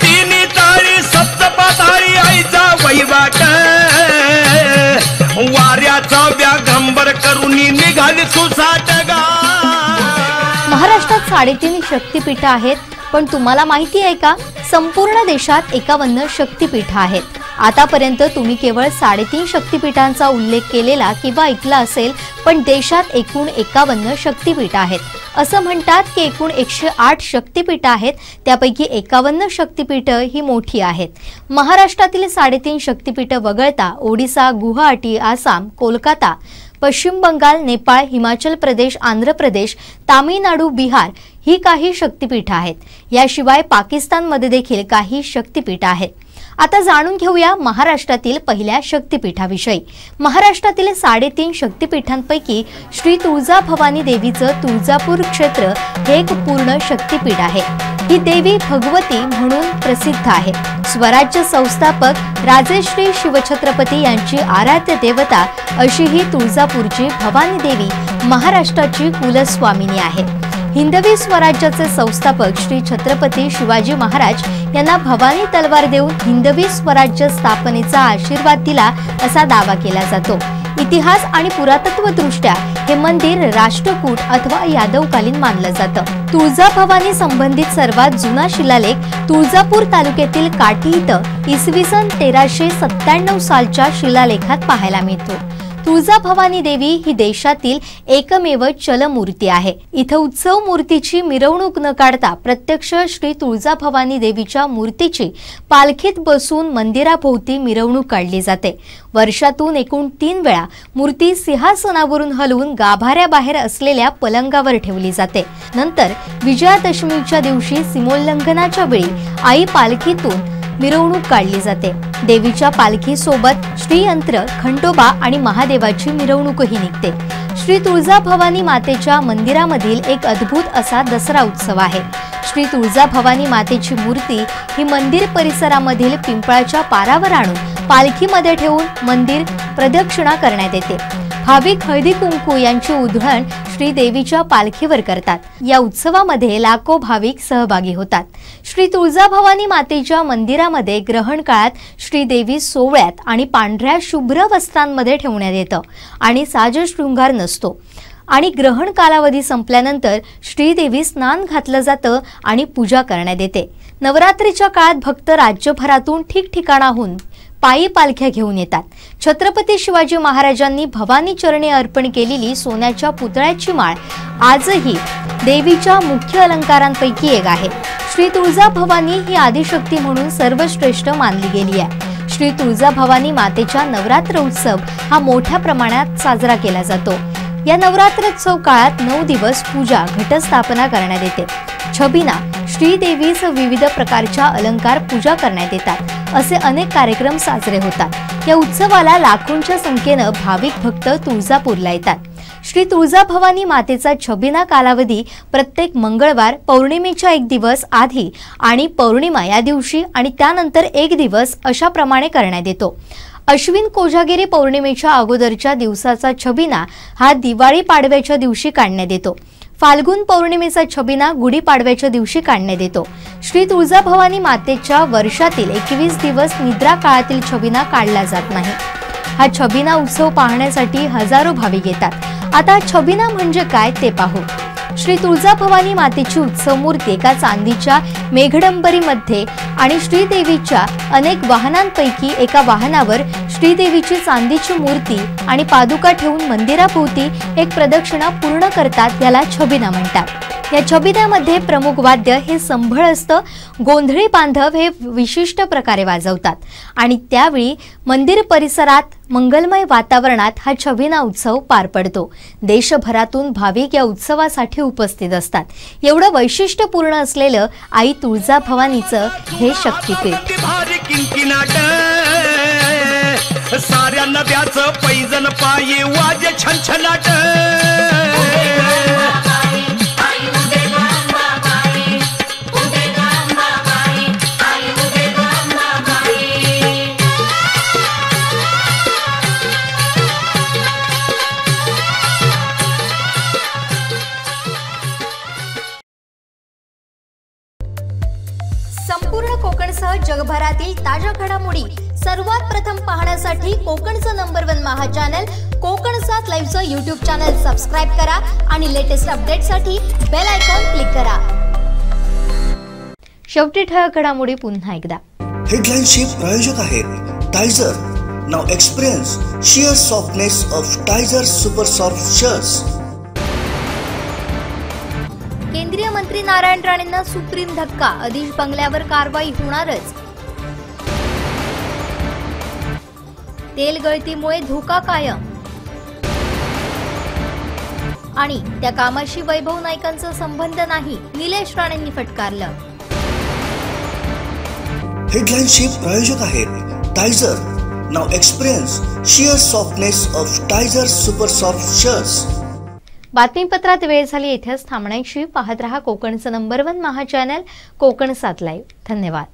S20: तिन्ही ताळी सप्तपाताळी आईचा वैवाट वाऱ्याचा व्याघंबर करून निघाली सुसाट गा.
S1: महाराष्ट्रात 3.5 शक्तिपीठ आहेत, पण तुम्हाला माहिती आहे का संपूर्ण देशात 51 शक्तिपीठ आहेत. आतापर्यंत तुम्ही केवळ 3.5 शक्तिपीठांचा उल्लेख केलेला किंवा ऐकला असेल, पण देशात एकूण 51 शक्तिपीठ आहेत. असं म्हणतात की एकूण 108 शक्तिपीठ आहेत, त्यापैकी 51 शक्तिपीठ ही मोठी आहेत. महाराष्ट्रातील 3.5 शक्तिपीठ वगळता ओडिसा, गुवाहाटी, आसाम, कोलकाता, पश्चिम बंगाल, नेपाळ, हिमाचल प्रदेश, आंध्र प्रदेश, तामिळनाडू, बिहार ही काही शक्तिपीठ आहेत. याशिवाय पाकिस्तानमध्ये देखील काही शक्तिपीठ आहेत. आता जाणून घेऊया महाराष्ट्रातील पहिल्या शक्तिपीठाविषयी. महाराष्ट्रातील 3.5 शक्तिपीठांपैकी श्री तुळजाभवानी देवीचं तुळजापूर क्षेत्र हे एक पूर्ण शक्तिपीठ आहे. ही देवी भगवती म्हणून प्रसिद्ध आहे. स्वराज्य संस्थापक राजेश्री शिवछत्रपती यांची आराध्य देवता अशी ही तुळजापूरची भवानी देवी महाराष्ट्राची कुलस्वामिनी आहे. हिंदवी स्वराज्याचे संस्थापक श्री छत्रपती शिवाजी महाराज यांना भवानी तलवार देऊन हिंदवी स्वराज्य स्थापनेचा आशीर्वाद दिला असा दावा केला जातो. इतिहास आणि पुरातत्वदृष्ट्या हे मंदिर राष्ट्रकूट अथवा यादवकालीन मानलं जातं. तुळजाभवानी संबंधित सर्वात जुना शिलालेख तुळजापूर तालुक्यातील काठी इथं इसवी सन 1397 सालच्या शिलालेखात पाहायला मिळतो. तुळजाभवानी देवी ही देशातील एकमेव चलमूर्ती आहे. इथं उत्सव मूर्तीची मिरवणूक न काढता प्रत्यक्ष श्री तुळजाभवानी देवीच्या मूर्तीची पालखीत बसून मंदिराभोवती मिरवणूक काढली जाते. वर्षातून एकूण 3 वेळा मूर्ती सिंहासनावरून हलवून गाभाऱ्याबाहेर असलेल्या पलंगावर ठेवली जाते. नंतर विजयादशमीच्या दिवशी सीमोल्लंघनाच्या वेळी आई पालखीतून मिरवणूक काढली जाते। देवीच्या पालखीसोबत श्रीयंत्र, खंडोबा आणि महादेवाची मिरवणूकही निघते। श्री तुळजाभवानी मातेच्या मंदिरामधील एक अद्भुत असा दसरा उत्सव आहे। श्री तुळजाभवानी मातेची मूर्ती ही मंदिर परिसरामधील पिंपळाच्या पारावर आणून पालखीमध्ये ठेवून मंदिर प्रदक्षिणा करण्यात येते। भाविक हळदी कुंकू यांची उधळण श्री देवीच्या पालखीवर करतात। या उत्सवामध्ये लाखो भाविक सहभागी होतात। श्री तुळजाभवानी मातेच्या मंदिरामध्ये ग्रहण काळात श्री देवी सोवळ्यात आणि पांढऱ्या शुभ्र वस्त्रांमध्ये ठेवण्यात येतं आणि साजशृंगार नसतो आणि ग्रहण कालावधी संपल्यानंतर श्रीदेवी स्नान घातलं जातं आणि पूजा करण्यात येते। नवरात्रीच्या काळात भक्त राज्यभरातून ठिकठिकाणाहून पायी पालख्या घेऊन येतात। छत्रपती शिवाजी महाराजांनी भवानी चरणी अर्पण केलेली सोन्याच्या पुतळ्याची माळ आजही देवीच्या मुख्य अलंकारांपैकी एक आहे। श्री तुळजाभवानी ही आदिशक्ती म्हणून सर्वश्रेष्ठ मानली गेली आहे। श्री तुळजाभवानी मातेचा नवरात्र उत्सव हा मोठ्या प्रमाणात साजरा केला जातो। या नवरात्रोत्सव काळात 9 दिवस पूजा, घटस्थापना करण्यात येते। छबिना, श्रीदेवीस विविध प्रकारच्या अलंकार पूजा करण्यात येतात। असे अनेक कार्यक्रम साजरे होतात। या उत्सवाला लाखोंच्या संख्येने भाविक भक्त तुळजापूरला येतात। श्री तुळजाभवानी मातेचा छबिना कालावधी प्रत्येक मंगळवार, पौर्णिमेच्या 1 दिवस आधी आणि पौर्णिमा या दिवशी आणि त्यानंतर 1 दिवस अशा प्रमाणे करण्यात येतो। अश्विन कोजागिरी पौर्णिमेच्या अगोदरच्या दिवसाचा छबिना हा दिवाळी पाडव्याच्या दिवशी काढण्यात येतो। फाल्गुन पौर्णिमेचा छबिना गुढीपाडव्याच्या दिवशी काढण्यात येतो। श्री तुळजाभवानी मातेच्या वर्षातील 21 दिवस निद्रा काळातील छबिना काढला जात नाही। हा छबिना उत्सव पाहण्यासाठी हजारो भाविक येतात। आता छबिना म्हणजे काय ते पाहू। श्री तुळजाभवानी मातेची उत्सव मूर्ती एका चांदीच्या मेघडंबरीमध्ये आणि श्रीदेवीच्या अनेक वाहनांपैकी एका वाहनावर श्रीदेवीची चांदीची मूर्ती आणि पादुका ठेवून मंदिराभोवती एक प्रदक्षिणा पूर्ण करतात। याला छबिना म्हणतात। या छबिन्यामध्ये प्रमुख वाद्य हे संभळ असतं। गोंधळी बांधव हे विशिष्ट प्रकारे वाजवतात आणि त्यावेळी मंदिर परिसरात मंगलमय वातावरणात हा छबिना उत्सव पार पडतो। देशभरातून भाविक या उत्सवासाठी उपस्थित असतात। एवढं वैशिष्ट्यपूर्ण असलेलं आई तुळजाभवानीचं हे शक्तिपीठ।
S20: साऱ्या नद्याचं पैजण पायी वाजे छनछनाट
S1: संपूर्ण कोकणसह जगभरातील ताज्या घडामोडी सर्वात प्रथम पाहण्यासाठी कोकणचं नंबर 1 महा चॅनल कोकण 7 लाईव्हचं YouTube चॅनल सबस्क्राइब करा आणि लेटेस्ट अपडेटसाठी बेल आयकॉन क्लिक करा। शेवटी ठळक घडामोडी पुन्हा एकदा।
S2: हेडलाईनचे प्रायोजक आहेत Tyzer. Now experience sheer softness of Tyzer super soft shirts.
S1: केंद्रीय मंत्री नारायण राणेंना सुप्रीम धक्का, अधीश बंगल्यावर कारवाई होणारच। तेल गळतीमुळे धोका कायम आणि त्या कामाशी वैभव नाईकांचा संबंध नाही, निलेश राणेंनी फटकारलं।
S2: हेडलाईनचे प्रायोजक आहेत Tyzer. Now experience sheer softness of Tyzer super soft shirts.
S1: बातमीपत्रात वेळ झाली, इथेच थांबण्याची। पाहत रहा कोकणचं नंबर 1 महा चॅनल कोकण 7 लाईव्ह। धन्यवाद।